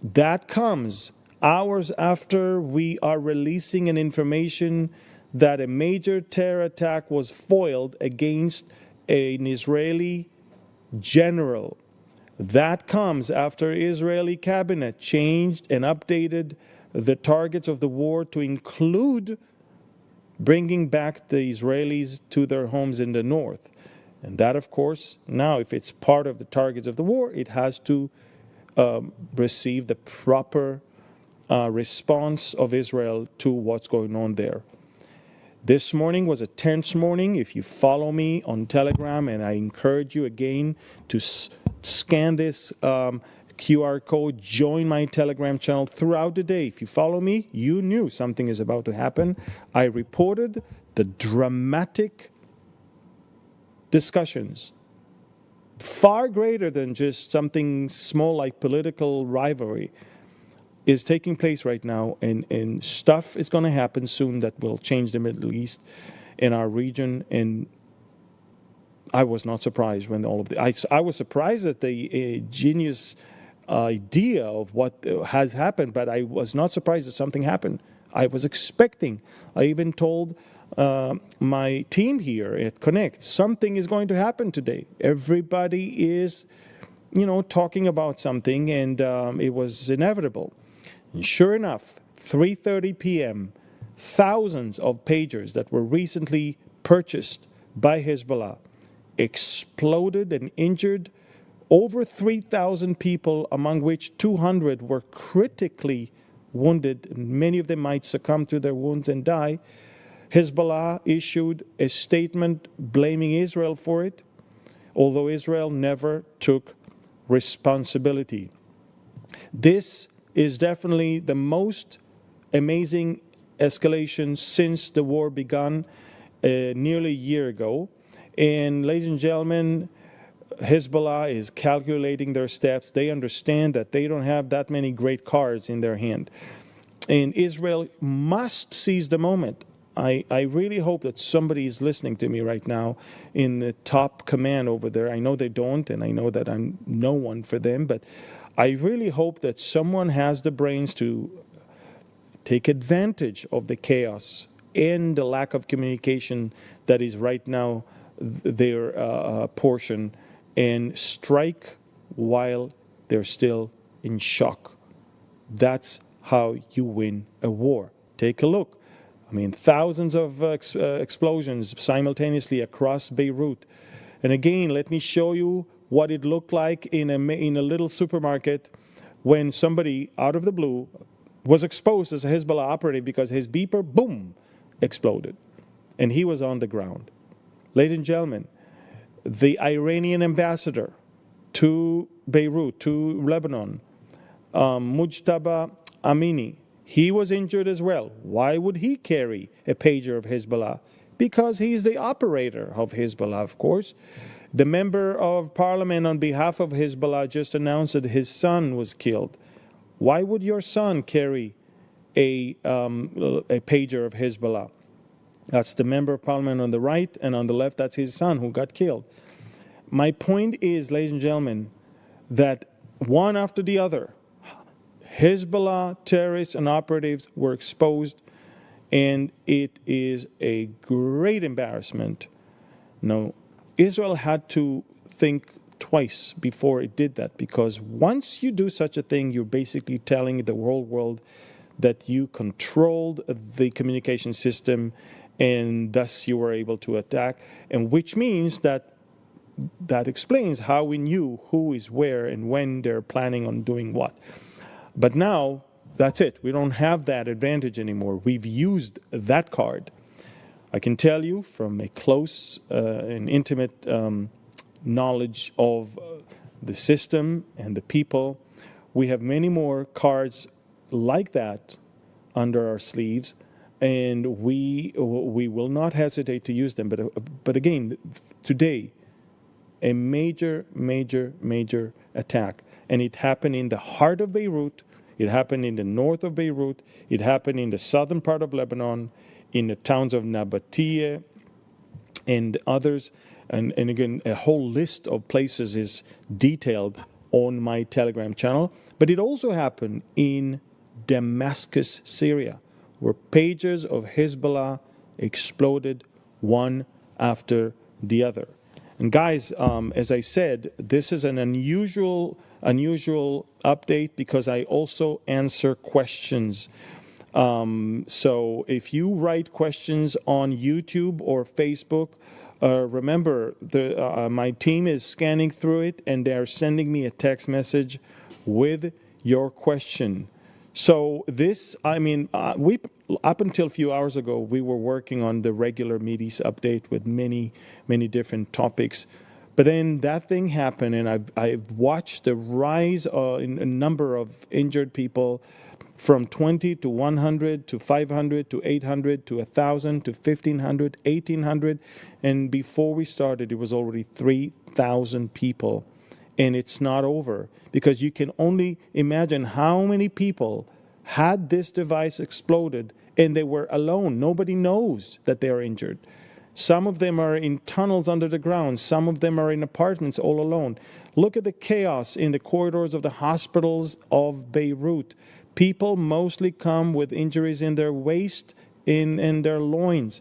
That comes hours after we are releasing an information that a major terror attack was foiled against an Israeli general. That comes after Israeli cabinet changed and updated the targets of the war to include bringing back the Israelis to their homes in the north. And that, of course, now if it's part of the targets of the war, it has to receive the proper response of Israel to what's going on there. This morning was a tense morning. If you follow me on Telegram, and I encourage you again to scan this QR code, join my Telegram channel throughout the day. If you follow me, you knew something is about to happen. I reported the dramatic discussions, far greater than just something small like political rivalry, is taking place right now, and stuff is going to happen soon that will change the Middle East in our region, and I was not surprised when all of the. I was surprised at the genius idea of what has happened, but I was not surprised that something happened. I was expecting. I even told my team here at Connect, something is going to happen today. Everybody is, talking about something, and it was inevitable. And sure enough, 3:30 p.m., thousands of pagers that were recently purchased by Hezbollah exploded and injured over 3,000 people, among which 200 were critically wounded. Many of them might succumb to their wounds and die. Hezbollah issued a statement blaming Israel for it, although Israel never took responsibility. This is definitely the most amazing escalation since the war began nearly a year ago. And ladies and gentlemen, Hezbollah is calculating their steps. They understand that they don't have that many great cards in their hand. And Israel must seize the moment. I really hope that somebody is listening to me right now in the top command over there. I know they don't, and I know that I'm no one for them, but I really hope that someone has the brains to take advantage of the chaos and the lack of communication that is right now their portion, and strike while they're still in shock. That's how you win a war. Take a look. I mean, thousands of explosions simultaneously across Beirut. And again, let me show you what it looked like in a little supermarket when somebody out of the blue was exposed as a Hezbollah operative because his beeper, boom, exploded. And he was on the ground. Ladies and gentlemen, the Iranian ambassador to Beirut, to Lebanon, Mujtaba Amini, he was injured as well. Why would he carry a pager of Hezbollah? Because he's the operator of Hezbollah, of course. The member of parliament on behalf of Hezbollah just announced that his son was killed. Why would your son carry a pager of Hezbollah? That's the member of parliament on the right, and on the left, that's his son who got killed. My point is, ladies and gentlemen, that one after the other, Hezbollah terrorists and operatives were exposed, and it is a great embarrassment. No, Israel had to think twice before it did that, because once you do such a thing, you're basically telling the whole world that you controlled the communication system, and thus you were able to attack, and which means that explains how we knew who is where and when they're planning on doing what. But now, that's it. We don't have that advantage anymore. We've used that card. I can tell you from a close and intimate knowledge of the system and the people, we have many more cards like that under our sleeves, and we will not hesitate to use them. But again, today, a major attack, and it happened in the heart of Beirut. It happened in the north of Beirut. It happened in the southern part of Lebanon, in the towns of Nabatea and others. And again, a whole list of places is detailed on my Telegram channel. But it also happened in Damascus, Syria, where pages of Hezbollah exploded one after the other. And guys, as I said, this is an unusual update because I also answer questions. So if you write questions on YouTube or Facebook, remember, my team is scanning through it and they're sending me a text message with your question. So this, we up until a few hours ago, we were working on the regular Medes update with many different topics. But then that thing happened, and I've watched the rise in a number of injured people from 20 to 100 to 500 to 800 to 1,000 to 1,500, 1,800. And before we started, it was already 3,000 people. And it's not over, because you can only imagine how many people had this device exploded and they were alone. Nobody knows that they are injured. Some of them are in tunnels under the ground. Some of them are in apartments all alone. Look at the chaos in the corridors of the hospitals of Beirut. People mostly come with injuries in their waist, in their loins.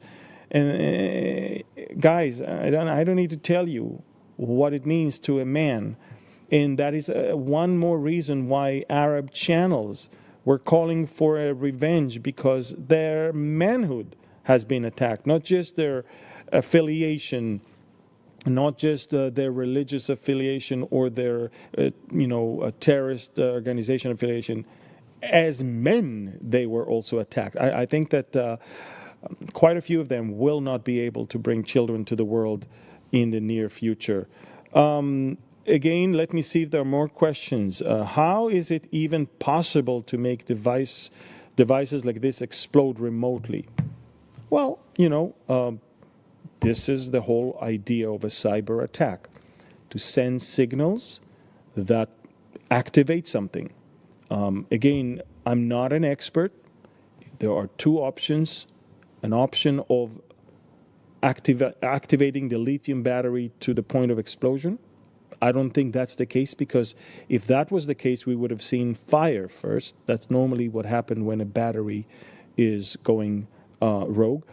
And guys, I don't need to tell you what it means to a man. And that is one more reason why Arab channels were calling for a revenge, because their manhood has been attacked, not just their affiliation, not just their religious affiliation or their, terrorist organization affiliation. As men, they were also attacked. I think that quite a few of them will not be able to bring children to the world in the near future. Again, let me see if there are more questions. How is it even possible to make devices like this explode remotely? Well, this is the whole idea of a cyber attack, to send signals that activate something. Again, I'm not an expert. There are two options. An option of activating the lithium battery to the point of explosion. I don't think that's the case, because if that was the case, we would have seen fire first. That's normally what happened when a battery is going rogue.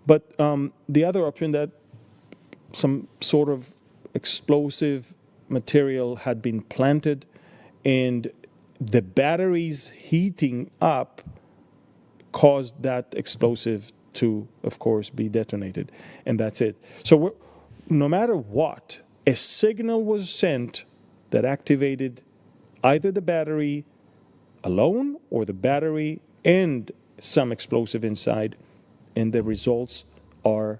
But the other option, that some sort of explosive material had been planted and the batteries heating up caused that explosive to, of course, be detonated. And that's it. So no matter what, a signal was sent that activated either the battery alone or the battery and some explosive inside. And the results are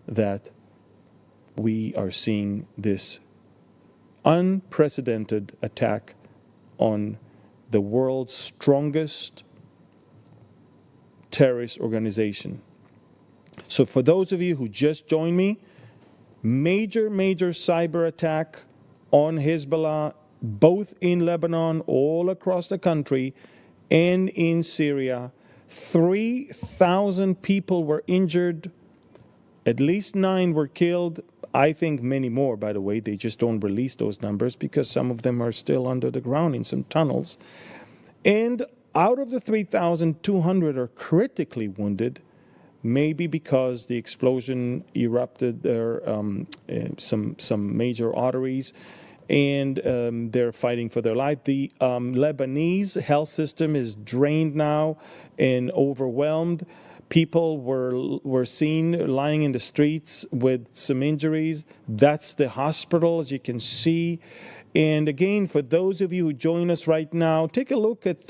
that we are seeing this unprecedented attack on the world's strongest terrorist organization. So for those of you who just joined me, major cyber attack on Hezbollah, both in Lebanon, all across the country, and in Syria. 3,000 people were injured. At least 9 were killed. I think many more, by the way. They just don't release those numbers because some of them are still under the ground in some tunnels. And out of the 3,200 are critically wounded, maybe because the explosion erupted their some major arteries, and they're fighting for their life. The Lebanese health system is drained now and overwhelmed. People were seen lying in the streets with some injuries. That's the hospital, as you can see. And again, for those of you who join us right now, take a look at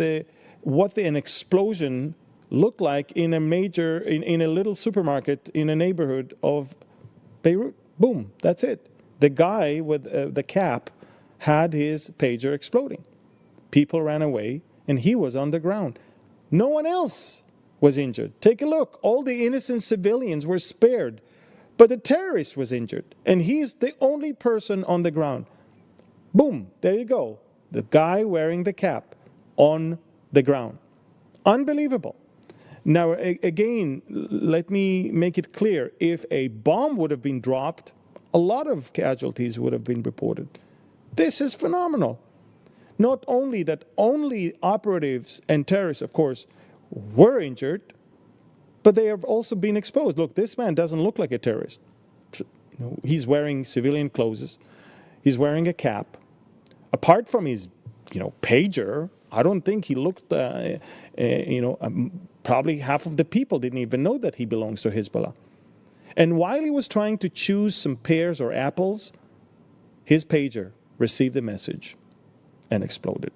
what an explosion looked like in a little supermarket in a neighborhood of Beirut. Boom, that's it. The guy with the cap had his pager exploding. People ran away, and he was on the ground. No one else was injured. Take a look. All the innocent civilians were spared, but the terrorist was injured, and he's the only person on the ground. Boom, there you go. The guy wearing the cap on the ground. Unbelievable. Now, again, let me make it clear. If a bomb would have been dropped, a lot of casualties would have been reported. This is phenomenal. Not only that only operatives and terrorists, of course, were injured, but they have also been exposed. Look, this man doesn't look like a terrorist. He's wearing civilian clothes. He's wearing a cap. Apart from his, pager, I don't think he looked, probably half of the people didn't even know that he belongs to Hezbollah. And while he was trying to choose some pears or apples, his pager received a message and exploded.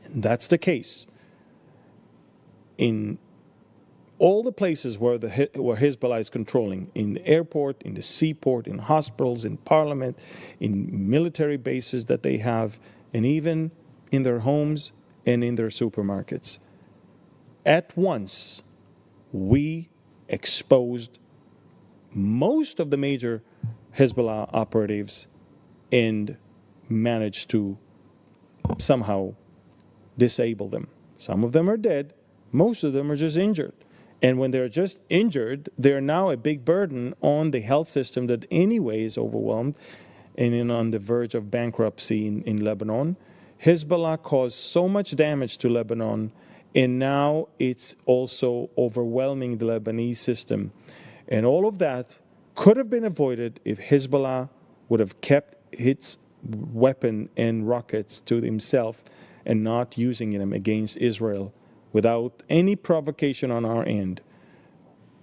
And that's the case in all the places where Hezbollah is controlling, in the airport, in the seaport, in hospitals, in parliament, in military bases that they have, and even in their homes and in their supermarkets. At once, we exposed most of the major Hezbollah operatives and managed to somehow disable them. Some of them are dead. Most of them are just injured. And when they're just injured, they're now a big burden on the health system that anyway is overwhelmed and on the verge of bankruptcy in Lebanon. Hezbollah caused so much damage to Lebanon, and now it's also overwhelming the Lebanese system. And all of that could have been avoided if Hezbollah would have kept its weapon and rockets to himself and not using them against Israel without any provocation on our end.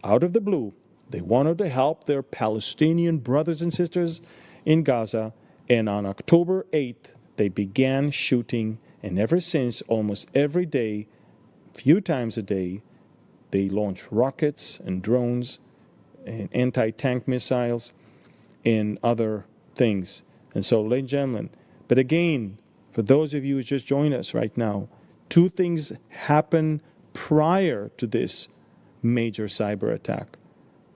Out of the blue, they wanted to help their Palestinian brothers and sisters in Gaza, and on October 8th, they began shooting, and ever since, almost every day, few times a day, they launch rockets and drones and anti-tank missiles and other things. And so, ladies and gentlemen, but again, for those of you who just joined us right now, two things happen prior to this major cyber attack,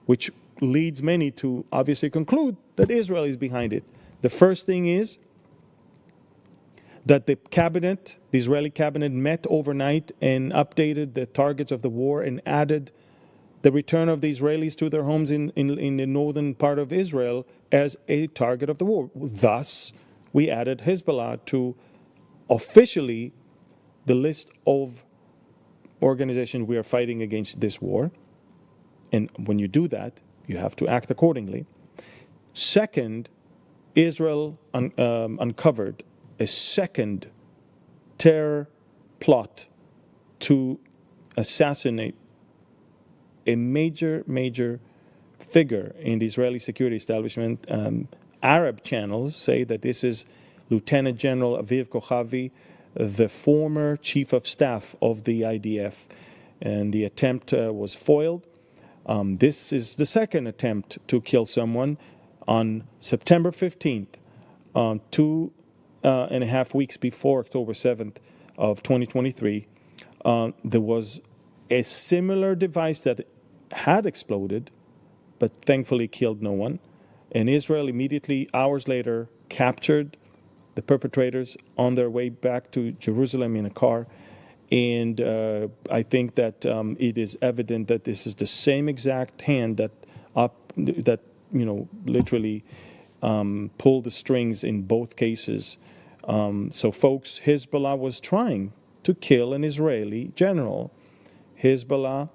which leads many to obviously conclude that Israel is behind it. The first thing is that the cabinet, the Israeli cabinet, met overnight and updated the targets of the war and added the return of the Israelis to their homes in the northern part of Israel as a target of the war. Thus, we added Hezbollah to officially the list of organizations we are fighting against this war. And when you do that, you have to act accordingly. Second, Israel uncovered a second terror plot to assassinate a major figure in the Israeli security establishment. Arab channels say that this is Lieutenant General Aviv Kochavi, the former chief of staff of the IDF, and the attempt was foiled. This is the second attempt to kill someone. On September 15th, 2.5 weeks before October 7th of 2023, there was a similar device that had exploded, but thankfully killed no one. And Israel immediately, hours later, captured the perpetrators on their way back to Jerusalem in a car. And I think that it is evident that this is the same exact hand that literally pulled the strings in both cases. So, folks, Hezbollah was trying to kill an Israeli general. Hezbollah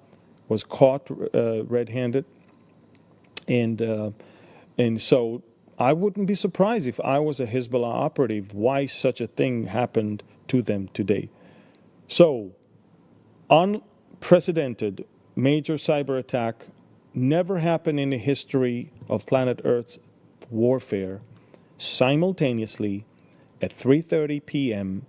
was caught red-handed, and so I wouldn't be surprised if I was a Hezbollah operative why such a thing happened to them today. So, unprecedented major cyber attack never happened in the history of planet Earth's warfare. Simultaneously, at 3:30 p.m.,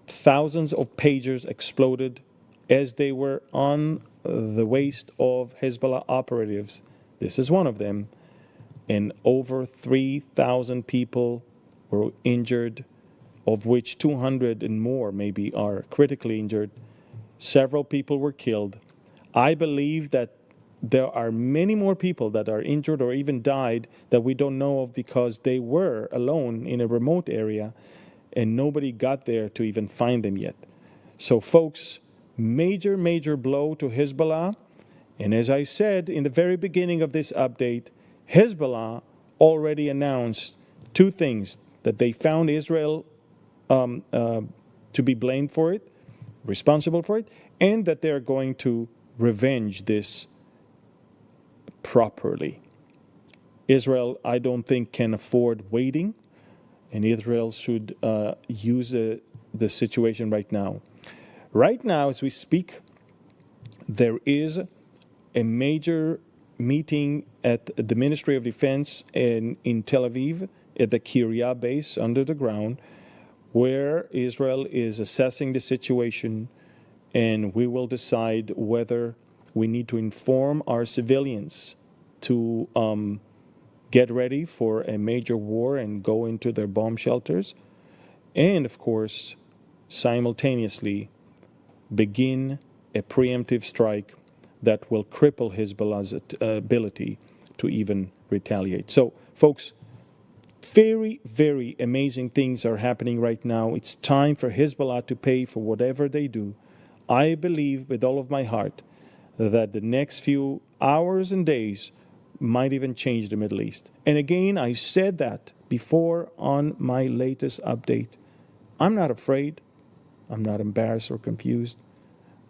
thousands of pagers exploded as they were on the waist of Hezbollah operatives. This is one of them. And over 3,000 people were injured, of which 200 and more maybe are critically injured. Several people were killed. I believe that there are many more people that are injured or even died that we don't know of because they were alone in a remote area and nobody got there to even find them yet. So, folks, major blow to Hezbollah. And as I said in the very beginning of this update, Hezbollah already announced two things: that they found Israel to be blamed for it, responsible for it, and that they're going to revenge this properly. Israel, I don't think, can afford waiting, and Israel should use the situation right now. Right now, as we speak, there is a major meeting at the Ministry of Defense in Tel Aviv at the Kiryat base under the ground, where Israel is assessing the situation, and we will decide whether we need to inform our civilians to get ready for a major war and go into their bomb shelters, and of course, simultaneously begin a preemptive strike that will cripple Hezbollah's ability to even retaliate. So, folks, very amazing things are happening right now. It's time for Hezbollah to pay for whatever they do. I believe with all of my heart that the next few hours and days might even change the Middle East. And again, I said that before on my latest update. I'm not afraid. I'm not embarrassed or confused.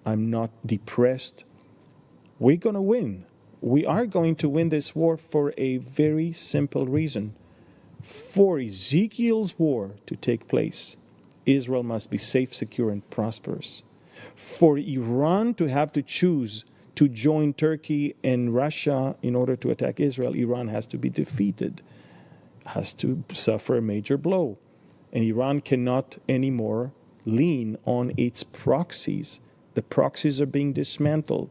I'm not depressed. We're going to win. We are going to win this war for a very simple reason. For Ezekiel's war to take place, Israel must be safe, secure, and prosperous. For Iran to have to choose to join Turkey and Russia in order to attack Israel, Iran has to be defeated, has to suffer a major blow. And Iran cannot anymore lean on its proxies. The proxies are being dismantled,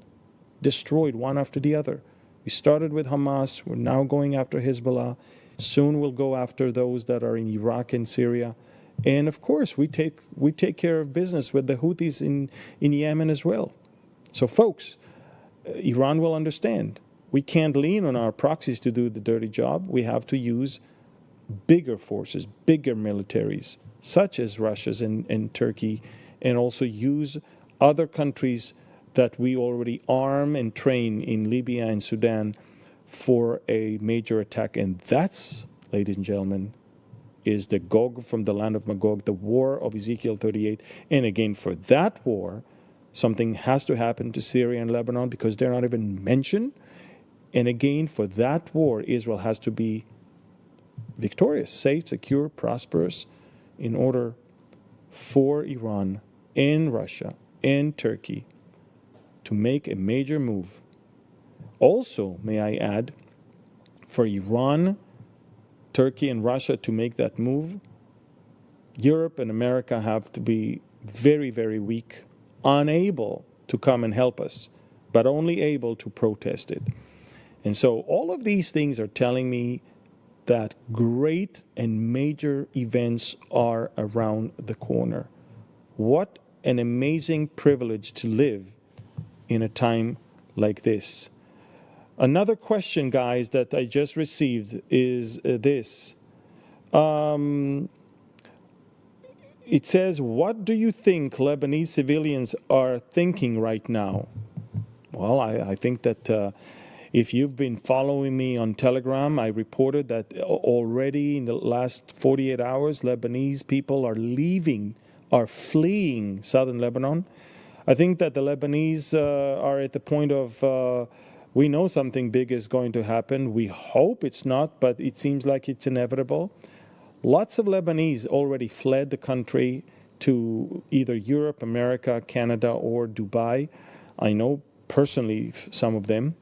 destroyed one after the other. We started with Hamas. We're now going after Hezbollah. Soon we'll go after those that are in Iraq and Syria. And of course, we take care of business with the Houthis in Yemen as well. So folks, Iran will understand. We can't lean on our proxies to do the dirty job. We have to use bigger forces, bigger militaries, such as Russia's and Turkey, and also use other countries that we already arm and train in Libya and Sudan for a major attack. And that's, ladies and gentlemen, is the Gog from the land of Magog, the war of Ezekiel 38. And again, for that war, something has to happen to Syria and Lebanon because they're not even mentioned. And again, for that war, Israel has to be victorious, safe, secure, prosperous, in order for Iran and Russia and Turkey to make a major move. Also, may I add, for Iran, Turkey, and Russia to make that move, Europe and America have to be very, very weak, unable to come and help us, but only able to protest it. And so all of these things are telling me that great and major events are around the corner. What an amazing privilege to live in a time like this. Another question, guys, that I just received is this. It says, what do you think Lebanese civilians are thinking right now? Well, I think that if you've been following me on Telegram, I reported that already in the last 48 hours, Lebanese people are fleeing southern Lebanon. I think that the Lebanese are at the point of, we know something big is going to happen. We hope it's not, but it seems like it's inevitable. Lots of Lebanese already fled the country to either Europe, America, Canada, or Dubai. I know personally some of them.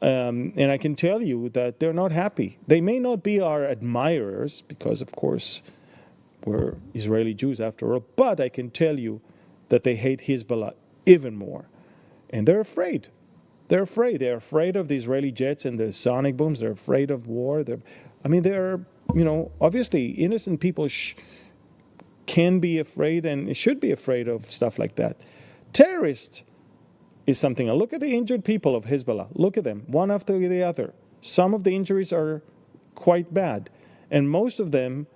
And I can tell you that they're not happy. They may not be our admirers because, of course, we're Israeli Jews after all, but I can tell you that they hate Hezbollah even more. And they're afraid. They're afraid. They're afraid of the Israeli jets and the sonic booms. They're afraid of war. They're, obviously innocent people can be afraid and should be afraid of stuff like that. Terrorists is something. Look at the injured people of Hezbollah. Look at them, one after the other. Some of the injuries are quite bad. And most of them,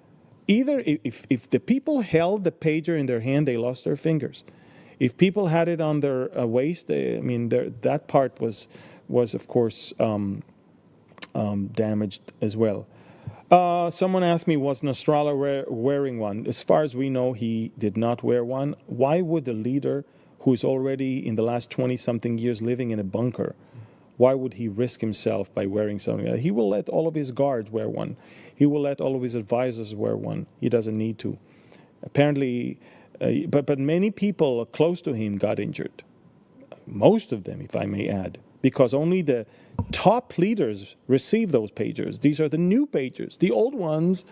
either if the people held the pager in their hand, they lost their fingers. If people had it on their waist, that part was of course damaged as well. Someone asked me, was Nasrallah wearing one? As far as we know, he did not wear one. Why would a leader who's already in the last 20-something years living in a bunker, why would he risk himself by wearing something? He will let all of his guards wear one. He will let all of his advisors wear one. He doesn't need to. Apparently, but many people close to him got injured. Most of them, if I may add, because only the top leaders received those pagers. These are the new pagers. The old ones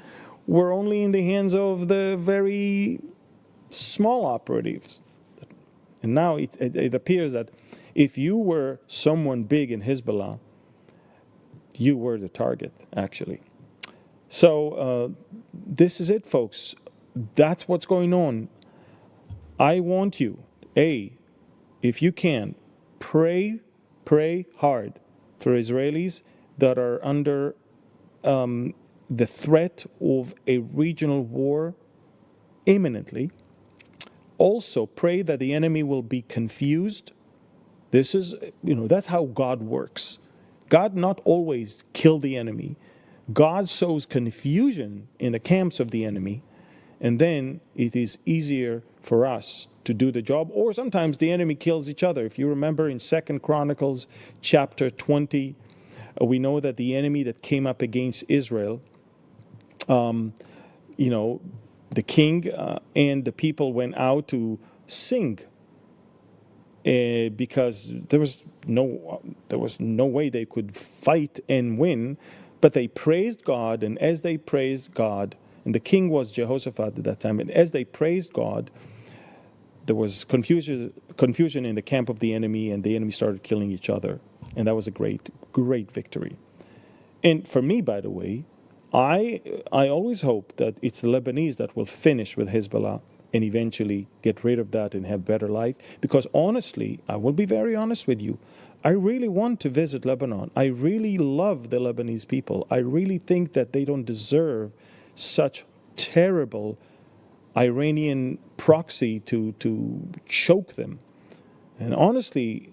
were only in the hands of the very small operatives. And now it appears that if you were someone big in Hezbollah, you were the target, actually. So this is it, folks. That's what's going on. I want you, if you can, pray hard for Israelis that are under the threat of a regional war imminently. Also, pray that the enemy will be confused This is, that's how God works. God not always kill the enemy. God sows confusion in the camps of the enemy, and then it is easier for us to do the job. Or sometimes the enemy kills each other. If you remember in 2 Chronicles chapter 20, we know that the enemy that came up against Israel, the king and the people went out to sing because there was no way they could fight and win, but they praised God, and as they praised God, and the king was Jehoshaphat at that time, and as they praised God, there was confusion in the camp of the enemy, and the enemy started killing each other, and that was a great victory. And for me, by the way, I always hope that it's the Lebanese that will finish with Hezbollah and eventually get rid of that and have better life. Because honestly, I will be very honest with you, I really want to visit Lebanon. I really love the Lebanese people. I really think that they don't deserve such terrible Iranian proxy to choke them. And honestly,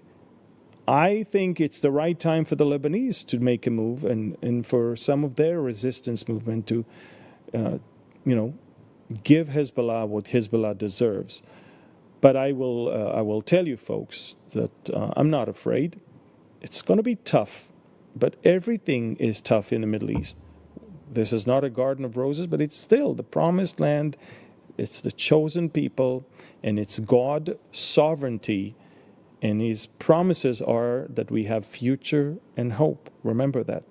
I think it's the right time for the Lebanese to make a move and for some of their resistance movement to, give Hezbollah what Hezbollah deserves. But I will tell you, folks, that I'm not afraid. It's going to be tough, but everything is tough in the Middle East. This is not a garden of roses, but it's still the promised land. It's the chosen people, and it's God's sovereignty, and His promises are that we have future and hope. Remember that.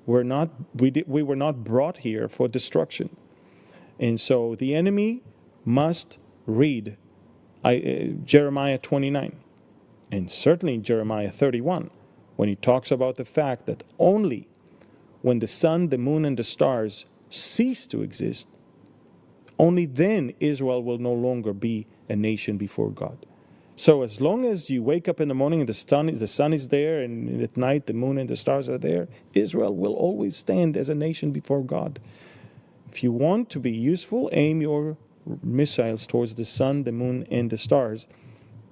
We were not brought here for destruction. And so the enemy must read Jeremiah 29, and certainly Jeremiah 31, when he talks about the fact that only when the sun, the moon, and the stars cease to exist, only then Israel will no longer be a nation before God. So as long as you wake up in the morning and the sun is there, and at night the moon and the stars are there, Israel will always stand as a nation before God. If you want to be useful, aim your missiles towards the sun, the moon, and the stars.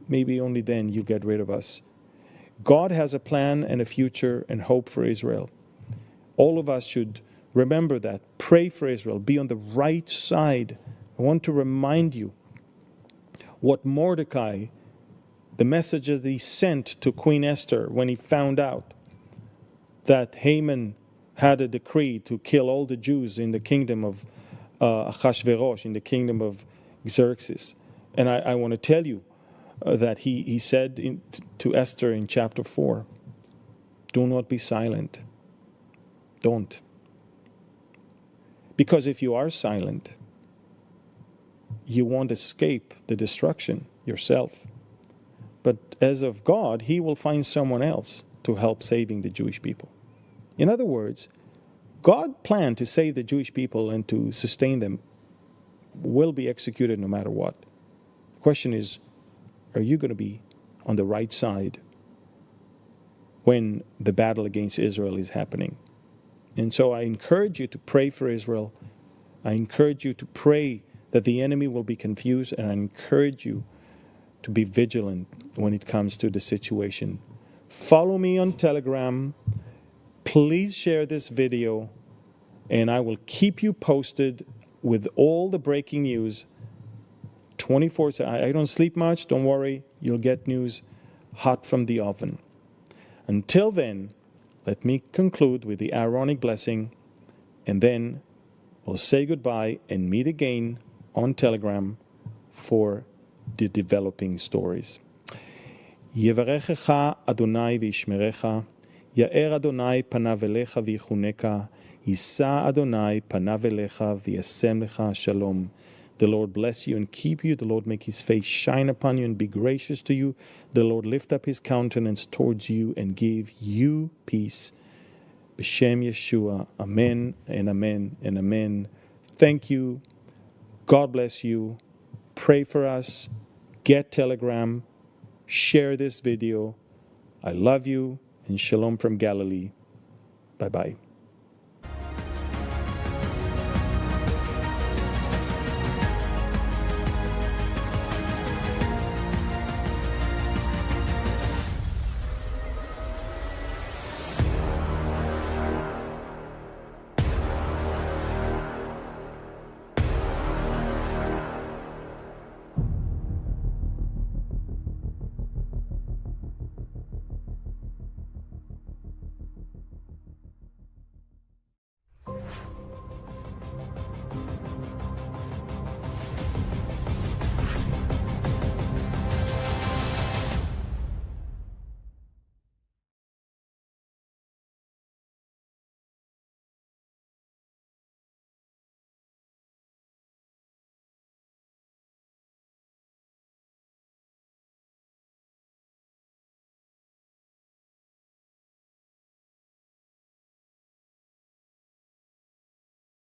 Maybe only then you get rid of us. God has a plan and a future and hope for Israel. All of us should remember that. Pray for Israel. Be on the right side. I want to remind you what Mordecai, the message that he sent to Queen Esther when he found out that Haman had a decree to kill all the Jews in the kingdom of Achashverosh, in the kingdom of Xerxes. And I want to tell you that he said to Esther in chapter 4, do not be silent. Don't. Because if you are silent, you won't escape the destruction yourself. But as of God, He will find someone else to help saving the Jewish people. In other words, God planned to save the Jewish people and to sustain them will be executed no matter what. The question is, are you going to be on the right side when the battle against Israel is happening? And so I encourage you to pray for Israel. I encourage you to pray that the enemy will be confused, and I encourage you to be vigilant when it comes to the situation. Follow me on Telegram. Please share this video, and I will keep you posted with all the breaking news 24/7. I don't sleep much. Don't worry. You'll get news hot from the oven. Until then, let me conclude with the Aaronic blessing, and then we'll say goodbye and meet again on Telegram for the developing stories. Yevarechecha Adonai v'yishmerecha, Ya'er Adonai panav elecha v'yichuneka, Yisa Adonai panav elecha v'yasem lecha shalom. The Lord bless you and keep you. The Lord make His face shine upon you and be gracious to you. The Lord lift up His countenance towards you and give you peace. B'Shem Yeshua. Amen and amen and amen. Thank you. God bless you. Pray for us. Get Telegram. Share this video. I love you, and shalom from Galilee. Bye-bye.